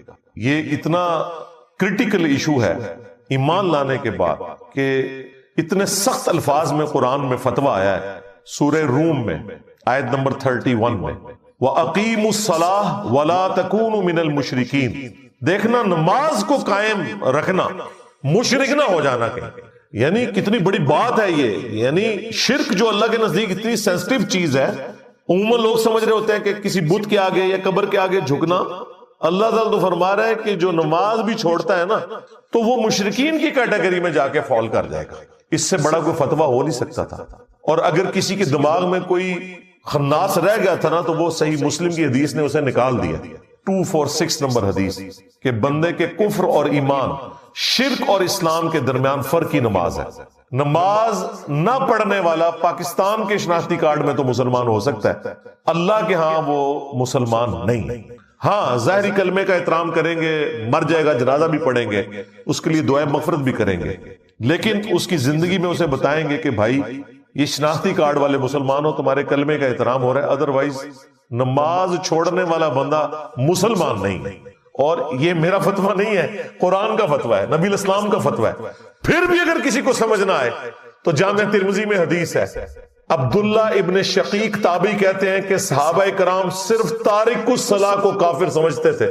یہ اتنا کرٹیکل ایشو ہے ایمان لانے کے بعد کہ اتنے سخت الفاظ میں قرآن میں فتویٰ آیا ہے۔ سورہ روم میں آیت نمبر 31 میں وَأَقِيمُوا الصَّلَاةَ وَلَا تَكُونُوا مِنَ الْمُشْرِكِينَ، دیکھنا نماز کو قائم رکھنا، مشرک نہ ہو جانا کہیں۔ یعنی کتنی بڑی بات ہے یہ، یعنی شرک جو اللہ کے نزدیک اتنی سینسٹیو چیز ہے، عموماً لوگ سمجھ رہے ہوتے ہیں کہ کسی بت کے آگے یا قبر کے آگے جھکنا۔ اللہ تعالیٰ تو فرما رہا ہے کہ جو نماز بھی چھوڑتا ہے نا تو وہ مشرکین کی کیٹیگری میں جا کے فال کر جائے گا۔ اس سے بڑا کوئی فتویٰ ہو نہیں سکتا تھا۔ اور اگر کسی کے دماغ میں کوئی خناس رہ گیا تھا نا تو وہ صحیح مسلم کی حدیث نے اسے نکال دیا، 246 نمبر حدیث، کہ بندے کے کفر اور ایمان، شرک اور اسلام کے درمیان فرق ہی نماز ہے۔ نماز نہ پڑھنے والا پاکستان کے شناختی کارڈ میں تو مسلمان ہو سکتا ہے، اللہ کے ہاں وہ مسلمان نہیں۔ ہاں ظاہری کلمے کا احترام کریں گے، مر جائے گا جنازہ بھی پڑھیں گے، اس کے لیے دعائے مغفرت بھی کریں گے، لیکن اس کی زندگی میں اسے بتائیں گے کہ بھائی یہ شناختی کارڈ والے مسلمان ہو، تمہارے کلمے کا احترام ہو رہا ہے، ادروائز نماز چھوڑنے والا بندہ مسلمان نہیں ہے۔ اور یہ میرا فتویٰ نہیں ہے، قرآن کا فتویٰ ہے، نبی الاسلام کا فتویٰ ہے۔ پھر بھی اگر کسی کو سمجھ نہ آئے تو جامع ترمذی میں حدیث ہے، عبداللہ ابن شقیق تابعی کہتے ہیں کہ صحابہ کرام صرف تارک الصلاۃ کو کافر سمجھتے تھے،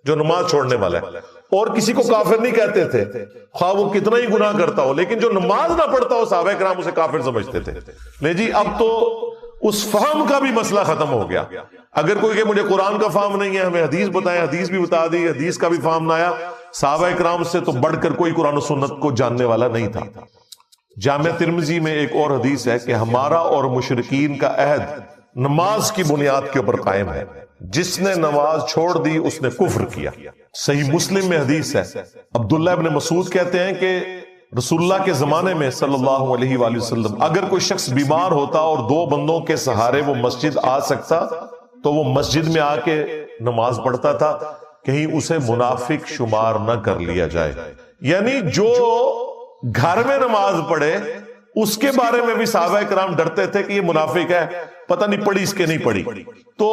جو نماز چھوڑنے والا ہے، اور کسی کو کافر نہیں کہتے تھے، خواہ وہ کتنا ہی گناہ کرتا ہو، لیکن جو نماز نہ پڑھتا ہو صحابہ کرام اسے کافر سمجھتے تھے۔ لے جی اب تو اس فہم کا بھی مسئلہ ختم ہو گیا۔ اگر کوئی کہ مجھے قرآن کا فہم نہیں ہے، ہمیں حدیث بتائیں، حدیث بھی بتا دی، حدیث کا بھی فہم نہ آیا، صحابہ کرام سے تو بڑھ کر کوئی قرآن و سنت کو جاننے والا نہیں تھا۔ جامع ترمذی میں ایک اور حدیث ہے کہ ہمارا اور مشرکین کا عہد نماز کی بنیاد کے اوپر قائم ہے، جس نے نماز چھوڑ دی اس نے کفر کیا۔ صحیح مسلم میں حدیث ہے، عبداللہ ابن مسعود کہتے ہیں کہ رسول اللہ کے زمانے میں صلی اللہ علیہ وآلہ وسلم اگر کوئی شخص بیمار ہوتا اور 2 بندوں کے سہارے وہ مسجد آ سکتا تو وہ مسجد میں آ کے نماز پڑھتا تھا، کہیں اسے منافق شمار نہ کر لیا جائے۔ یعنی جو گھر میں نماز پڑھے اس کے بارے میں بھی صحابہ کرام ڈرتے تھے کہ یہ منافق ہے، پتہ نہیں پڑھی اس کے نہیں پڑھی۔ تو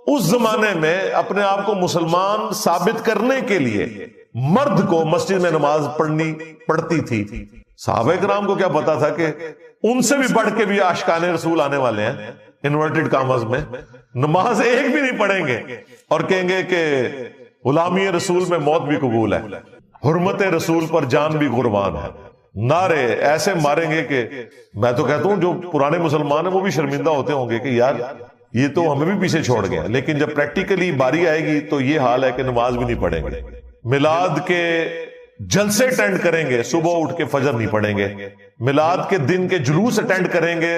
اس زمانے میں اپنے آپ کو مسلمان ثابت کرنے کے لیے مرد کو مسجد میں نماز پڑھنی پڑتی تھی۔ صحابہ کرام کو کیا پتا تھا کہ ان سے بھی بڑھ کے بھی عاشقان رسول آنے والے ہیں، انورٹڈ کامز میں، نماز ایک بھی نہیں پڑھیں گے اور کہیں گے کہ غلامی رسول میں موت بھی قبول ہے، حرمت رسول پر جان بھی قربان ہے۔ نعرے ایسے ماریں گے کہ میں تو کہتا ہوں جو پرانے مسلمان ہیں وہ بھی شرمندہ ہوتے ہوں گے کہ یار یہ تو ہمیں بھی پیچھے چھوڑ گئے، لیکن جب پریکٹیکلی باری آئے گی تو یہ حال ہے کہ نماز بھی نہیں پڑھیں گے، میلاد کے جلسے اٹینڈ کریں گے، صبح اٹھ کے فجر نہیں پڑھیں گے، میلاد کے دن کے جلوس اٹینڈ کریں گے،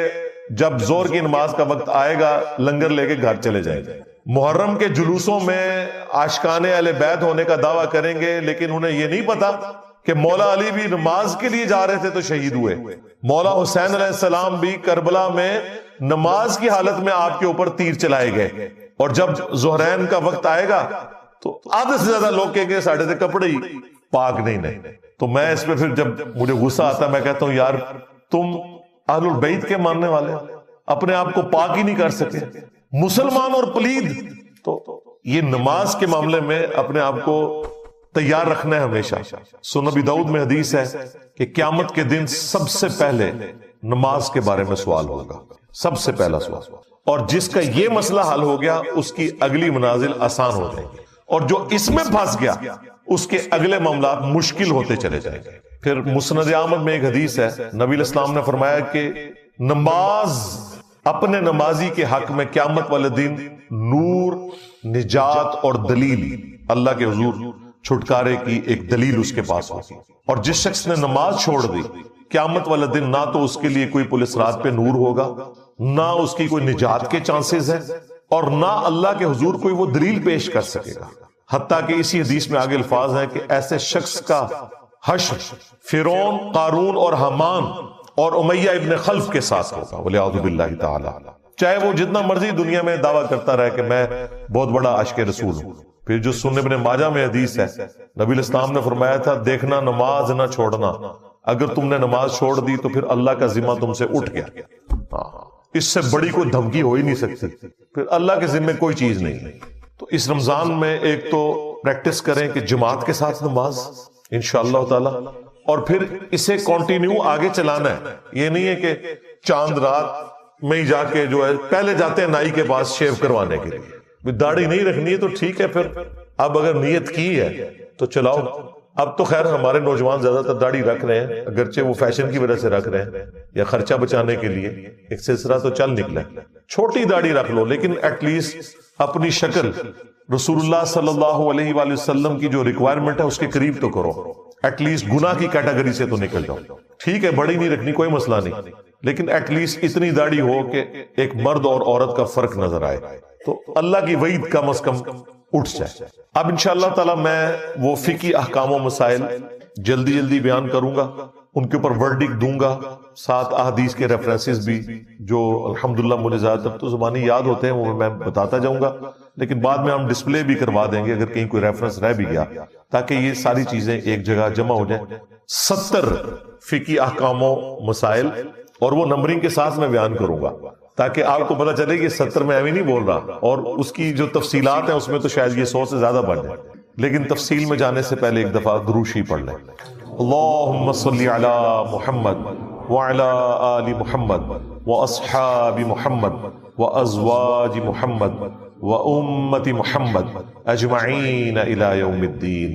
جب زور کی نماز کا وقت آئے گا لنگر لے کے گھر چلے جائیں گے۔ محرم کے جلوسوں میں عاشقان اہل بیت ہونے کا دعویٰ کریں گے، لیکن انہیں یہ نہیں پتا کہ مولا علی بھی نماز کے لیے جا رہے تھے تو شہید ہوئے، مولا حسین علیہ السلام بھی کربلا میں نماز کی حالت میں آپ کے اوپر تیر چلائے گئے، اور جب ظہرین کا وقت آئے گا تو آدھے سے زیادہ لوگ کہیں گے ساڑھے سے کپڑے ہی پاک نہیں۔ تو میں اس پہ پھر جب مجھے غصہ آتا میں کہتا ہوں یار تم اہل البیت کے ماننے والے اپنے آپ کو پاک ہی نہیں کر سکے، مسلمان اور پلید۔ تو یہ نماز کے معاملے میں اپنے آپ کو تیار رکھنا ہے ہمیشہ۔ سنن ابی داؤد میں حدیث ہے کہ قیامت کے دن سب سے پہلے نماز کے بارے میں سوال ہوگا، سب سے پہلا سوال، اور جس کا یہ مسئلہ حل ہو گیا اس کی اگلی منازل آسان ہو جائے گی، اور جو اس میں پھنس گیا اس کے اگلے معاملات مشکل ہوتے چلے جائیں گے۔ پھر مسند احمد میں ایک حدیث ہے، نبی الاسلام نے فرمایا کہ نماز اپنے نمازی کے حق میں قیامت والے دن نور، نجات اور دلیل، اللہ کے حضور چھٹکارے کی ایک دلیل اس کے پاس ہوگی۔ اور جس شخص نے نماز چھوڑ دی قیامت والے دن نہ تو اس کے لیے کوئی پولیس رات پہ نور ہوگا، نہ اس کی کوئی نجات کے چانسز ہیں، اور نہ اللہ کے حضور کوئی وہ دلیل پیش کر سکے گا۔ حتیٰ کہ اسی حدیث میں آگے الفاظ ہیں کہ ایسے شخص کا حشر فرعون، قارون اور حامان اور امیہ ابن خلف کے ساتھ ہوگا، والعیاذ باللہ تعالی، چاہے وہ جتنا مرضی دنیا میں دعویٰ کرتا رہے کہ میں بہت بڑا عاشق رسول ہوں۔ پھر جو سنن ابن ماجہ میں حدیث ہے، نبی الاسلام نے فرمایا تھا دیکھنا نماز نہ چھوڑنا، اگر تم نے نماز چھوڑ دی تو پھر اللہ کا ذمہ تم سے اٹھ گیا، اس سے بڑی کوئی دھمکی ہو ہی نہیں سکتی، پھر اللہ کے ذمہ کوئی چیز نہیں۔ تو اس رمضان میں ایک تو پریکٹس کریں کہ جماعت کے ساتھ نماز انشاءاللہ تعالی، اور پھر اسے کنٹینیو آگے چلانا ہے۔ یہ نہیں ہے کہ چاند رات میں ہی جا کے جو ہے پہلے جاتے ہیں نائی کے پاس شیو کروانے کے لیے، داڑھی نہیں رکھنی ہے تو ٹھیک ہے، پھر اب اگر نیت کی ہے تو چلاؤ۔ اب تو خیر ہمارے نوجوان زیادہ تر داڑھی رکھ رہے ہیں، اگرچہ وہ فیشن کی وجہ سے رکھ رہے ہیں یا خرچہ بچانے کے لیے، ایک سلسلہ تو چل نکلا ہے، چھوٹی داڑھی رکھ لو لیکن ایٹ لیسٹ اپنی شکل رسول اللہ صلی اللہ علیہ وآلہ وسلم کی جو ریکوائرمنٹ ہے اس کے قریب تو کرو، ایٹ لیسٹ گناہ کی کیٹیگری سے تو نکل جاؤ۔ ٹھیک ہے بڑی نہیں رکھنی کوئی مسئلہ نہیں، لیکن ایٹ لیسٹ اتنی داڑھی ہو کہ ایک مرد اور عورت کا فرق نظر آئے، تو اللہ کی وعید کم از کم اٹھ جائے۔ اب انشاءاللہ تعالی میں وہ فقہی احکام و مسائل جلدی بیان کروں گا، ان کے اوپر ورڈکٹ دوں گا، 7 احادیث کے ریفرنسز بھی جو الحمدللہ مجھے زیادہ تر تو زبانی یاد ہوتے ہیں، وہ میں بتاتا جاؤں گا، لیکن بعد میں ہم ڈسپلے بھی کروا دیں گے اگر کہیں کوئی ریفرنس رہ بھی گیا، تاکہ یہ ساری چیزیں ایک جگہ جمع ہو جائیں۔ 70 فقہی احکام و مسائل، اور وہ نمبرنگ کے ساتھ میں بیان کروں گا تاکہ آپ کو پتہ چلے کہ 70 میں ایویں نہیں بول رہا، اور اس کی جو تفصیلات ہیں اس میں تو شاید یہ 100 سے زیادہ بڑھ جائے، لیکن تفصیل میں جانے سے پہلے ایک دفعہ درود شریف پڑھ لیں۔ اللہم صلی علی محمد وعلی آل محمد واصحاب محمد وازواج محمد وامت محمد اجمعین الی یوم الدین،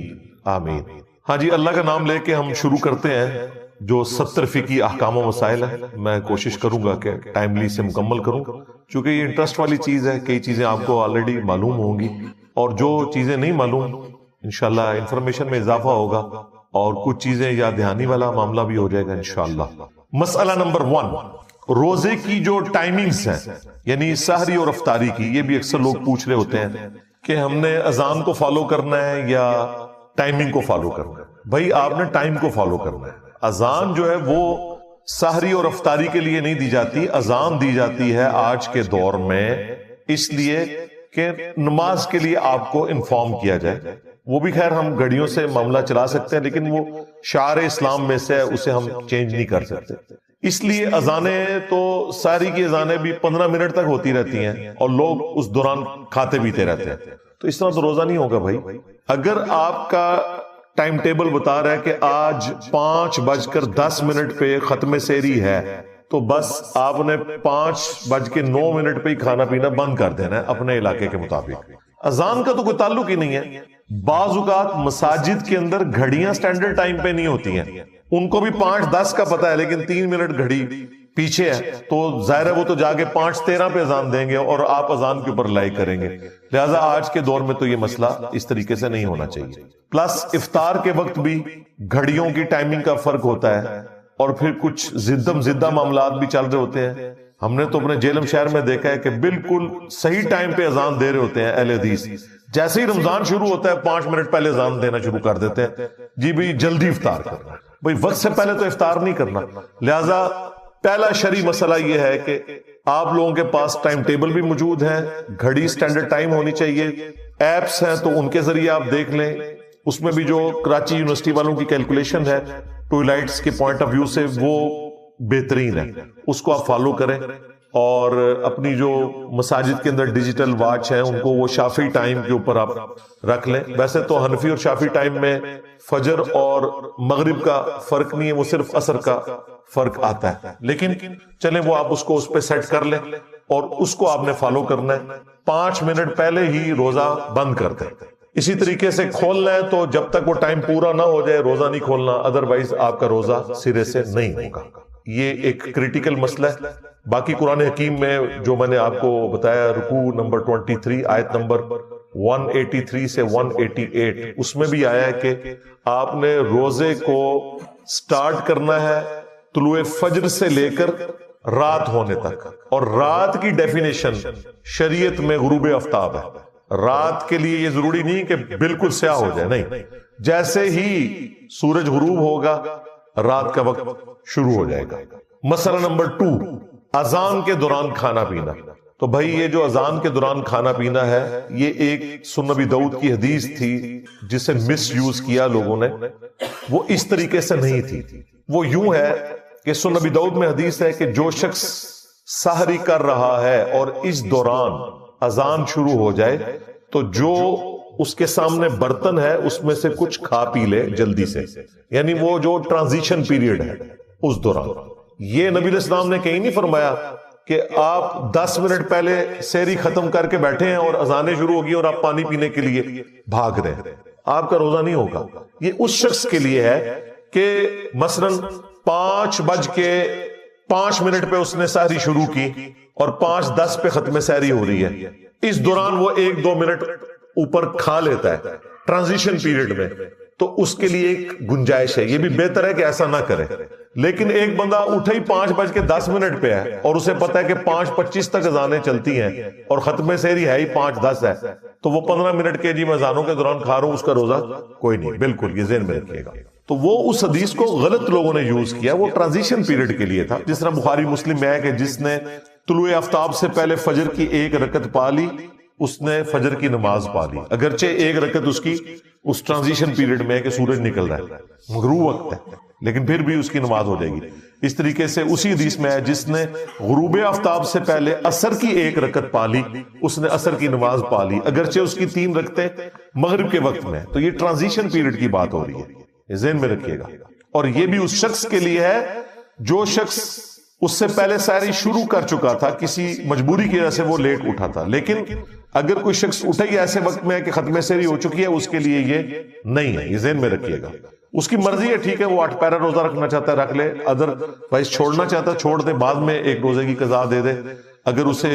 آمین۔ ہاں جی، اللہ کا نام لے کے ہم شروع کرتے ہیں جو 70 فقہی احکام و مسائل ہیں۔ میں کوشش کروں گا کہ ٹائملی سے مکمل کروں، چونکہ یہ انٹرسٹ والی چیز ہے، کئی چیزیں آپ کو آلریڈی معلوم ہوں گی، اور جو چیزیں نہیں معلوم انشاءاللہ انفارمیشن میں اضافہ ہوگا، اور کچھ چیزیں یاد دہانی والا معاملہ بھی ہو جائے گا انشاءاللہ۔ مسئلہ نمبر 1، روزے کی جو ٹائمنگز ہیں، یعنی سحری اور افطاری کی، یہ بھی اکثر لوگ پوچھ رہے ہوتے ہیں کہ ہم نے اذان کو فالو کرنا ہے یا ٹائمنگ کو فالو کرنا ہے۔ بھائی آپ نے ٹائم کو فالو کرنا ہے۔ اذان جو ہے وہ سحری اور افطاری کے لیے نہیں دی جاتی، اذان دی جاتی ہے آج کے دور میں اس لیے کہ نماز کے لیے آپ کو انفارم کیا جائے۔ وہ بھی خیر ہم گھڑیوں سے معاملہ چلا سکتے ہیں، لیکن وہ شعار اسلام میں سے اسے ہم چینج نہیں کر سکتے، اس لیے اذانیں تو ساری کی اذانیں بھی 15 منٹ تک ہوتی رہتی ہیں، اور لوگ اس دوران کھاتے پیتے رہتے ہیں، تو اس طرح تو روزہ نہیں ہوگا بھائی۔ اگر آپ کا ٹائم ٹیبل بتا رہا ہے کہ آج 5:10 پہ ختم سحری ہے، تو بس آپ نے 5:09 پہ ہی کھانا پینا بند کر دینا ہے اپنے علاقے کے مطابق۔ اذان کا تو کوئی تعلق ہی نہیں ہے۔ بعض اوقات مساجد کے اندر گھڑیاں سٹینڈرڈ ٹائم پہ نہیں ہوتی ہیں، ان کو بھی 5:10 کا پتہ ہے، لیکن 3 منٹ گھڑی پیچھے ہے، تو ظاہر ہے وہ تو جا کے 5:13 پہ اذان دیں گے اور آپ اذان کے اوپر لائک کریں گے۔ لہٰذا آج کے دور میں تو یہ مسئلہ اس طریقے سے نہیں ہونا چاہیے۔ پلس افطار کے وقت بھی گھڑیوں کی ٹائمنگ کا فرق ہوتا ہے، اور پھر کچھ زدہ معاملات بھی چل رہے ہوتے ہیں۔ ہم نے تو اپنے جیلم شہر میں دیکھا ہے کہ بالکل صحیح ٹائم پہ اذان دے رہے ہوتے ہیں اہل حدیث، جیسے ہی رمضان شروع ہوتا ہے 5 منٹ پہلے اذان دینا شروع کر دیتے ہیں، جی بھی جلدی افطار کرنا ہے۔ بھئی وقت سے پہلے تو افطار نہیں کرنا۔ لہٰذا پہلا شرعی مسئلہ یہ ہے کہ آپ لوگوں کے پاس ٹائم ٹیبل بھی موجود ہے، گھڑی سٹینڈرڈ ٹائم ہونی چاہیے، ایپس ہیں تو ان کے ذریعے آپ دیکھ لیں، اس میں بھی جو کراچی یونیورسٹی والوں کی کیلکولیشن ہے ٹوائلٹس کے پوائنٹ آف ویو سے وہ بہترین ہے، اس کو آپ فالو کریں، اور اپنی جو مساجد کے اندر ڈیجیٹل واچ ہیں ان کو وہ شافعی ٹائم کے اوپر آپ رکھ لیں۔ ویسے تو حنفی اور شافعی ٹائم میں فجر اور مغرب کا فرق نہیں ہے، وہ صرف عصر کا فرق آتا ہے، لیکن چلیں وہ آپ اس کو اس پہ سیٹ کر لیں، اور اس کو آپ نے فالو کرنا ہے۔ 5 منٹ پہلے ہی روزہ بند کر دیں۔ اسی طریقے سے کھولنا ہے تو جب تک وہ ٹائم پورا نہ ہو جائے روزہ نہیں کھولنا، ادروائز آپ کا روزہ سرے سے نہیں ہوگا۔ یہ ایک کریٹیکل مسئلہ ہے۔ باقی قرآن حکیم میں جو میں نے آپ کو بتایا، رکوع نمبر 23 آیت نمبر 183 سے 188، اس میں بھی آیا ہے کہ آپ نے روزے کو سٹارٹ کرنا ہے طلوع فجر سے لے کر رات ہونے تک، اور رات کی ڈیفینیشن شریعت میں غروب آفتاب ہے۔ رات کے لیے یہ ضروری نہیں کہ بالکل سیاہ ہو جائے، نہیں، جیسے ہی سورج غروب ہوگا رات کا وقت شروع ہو جائے گا۔ مسئلہ نمبر 2، اذان کے دوران کھانا پینا۔ تو بھائی یہ جو اذان کے دوران کھانا پینا ہے، یہ ایک سنن نبی داؤد کی حدیث تھی جسے مس یوز کیا لوگوں نے، وہ اس طریقے سے نہیں تھی۔ وہ یوں ہے کہ سنن نبی داؤد میں حدیث ہے کہ جو شخص سحری کر رہا ہے اور اس دوران اذان شروع ہو جائے تو جو اس کے سامنے برتن ہے اس میں سے کچھ کھا پی لے جلدی سے، یعنی وہ جو ٹرانزیشن پیریڈ ہے اس دوران۔ یہ نبی علیہ السلام نے کہیں نہیں فرمایا کہ آپ 10 منٹ پہلے سحری ختم کر کے بیٹھے ہیں اور اذانیں شروع ہوگی اور آپ پانی پینے کے لیے بھاگ رہے ہیں، آپ کا روزہ نہیں ہوگا۔ یہ اس شخص کے لیے ہے کہ مثلاً 5:05 پہ اس نے سحری شروع کی اور 5:10 پہ ختم سحری ہو رہی ہے، اس دوران وہ 1-2 منٹ اوپر کھا لیتا ہے ٹرانزیشن پیریڈ میں، تو اس کے لیے ایک گنجائش ہے۔ یہ بھی بہتر ہے کہ ایسا نہ کرے، لیکن ایک بندہ اٹھا ہی 5:10 پہ ہے اور اسے پتا ہے کہ 5:25 تک اذانیں چلتی ہیں اور ختم سحری ہے ہی 5:10 ہے، تو وہ 15 منٹ کے جی میں اذانوں کے دوران کھا رہا ہوں، اس کا روزہ کوئی نہیں، بالکل یہ ذہن میں رکھیے گا۔ تو وہ اس حدیث کو غلط لوگوں نے یوز کیا، وہ ٹرانزیشن پیریڈ کے لیے تھا. جس طرح بخاری مسلم میں ہے کہ جس نے طلوع آفتاب سے پہلے فجر کی 1 رکعت پا لی اس نے فجر کی نماز پا لی، اگرچہ 1 رکعت اس کی اس ٹرانزیشن پیریڈ میں ہے کہ سورج نکل رہا ہے، مغروب وقت ہے، لیکن پھر بھی اس کی نماز ہو جائے گی. اس طریقے سے اسی حدیث میں ہے جس نے غروب آفتاب سے پہلے عصر کی 1 رکعت پا لی اس نے عصر کی نماز پا لی، اگرچہ اس کی 3 رکعتیں مغرب کے وقت میں. تو یہ ٹرانزیشن پیریڈ کی بات ہو رہی ہے، یہ ذہن میں رکھیے گا. اور یہ بھی اس شخص کے لیے ہے جو شخص اس سے پہلے سحری شروع کر چکا تھا، کسی مجبوری کی وجہ سے وہ لیٹ اٹھا تھا. لیکن اگر کوئی شخص اٹھے ہی ایسے وقت میں ہے کہ ختم سحری ہو چکی ہے، اس کے لیے یہ نہیں ہے، یہ ذہن میں رکھیے گا. اس کی مرضی ہے، ٹھیک ہے، وہ 8 پیرا روزہ رکھنا چاہتا ہے رکھ لے، ادر وائز چھوڑنا چاہتا ہے چھوڑ دے، بعد میں 1 روزے کی قضا دے دے اگر اسے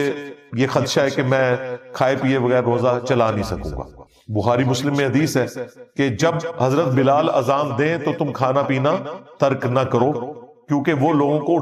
یہ خدشہ ہے کہ میں کھائے پیے بغیر روزہ چلا نہیں سکوں گا. بخاری مسلم میں حدیث ہے کہ جب حضرت بلال اذان دیں تو تم کھانا پینا ترک نہ کرو، کیونکہ وہ لوگوں کو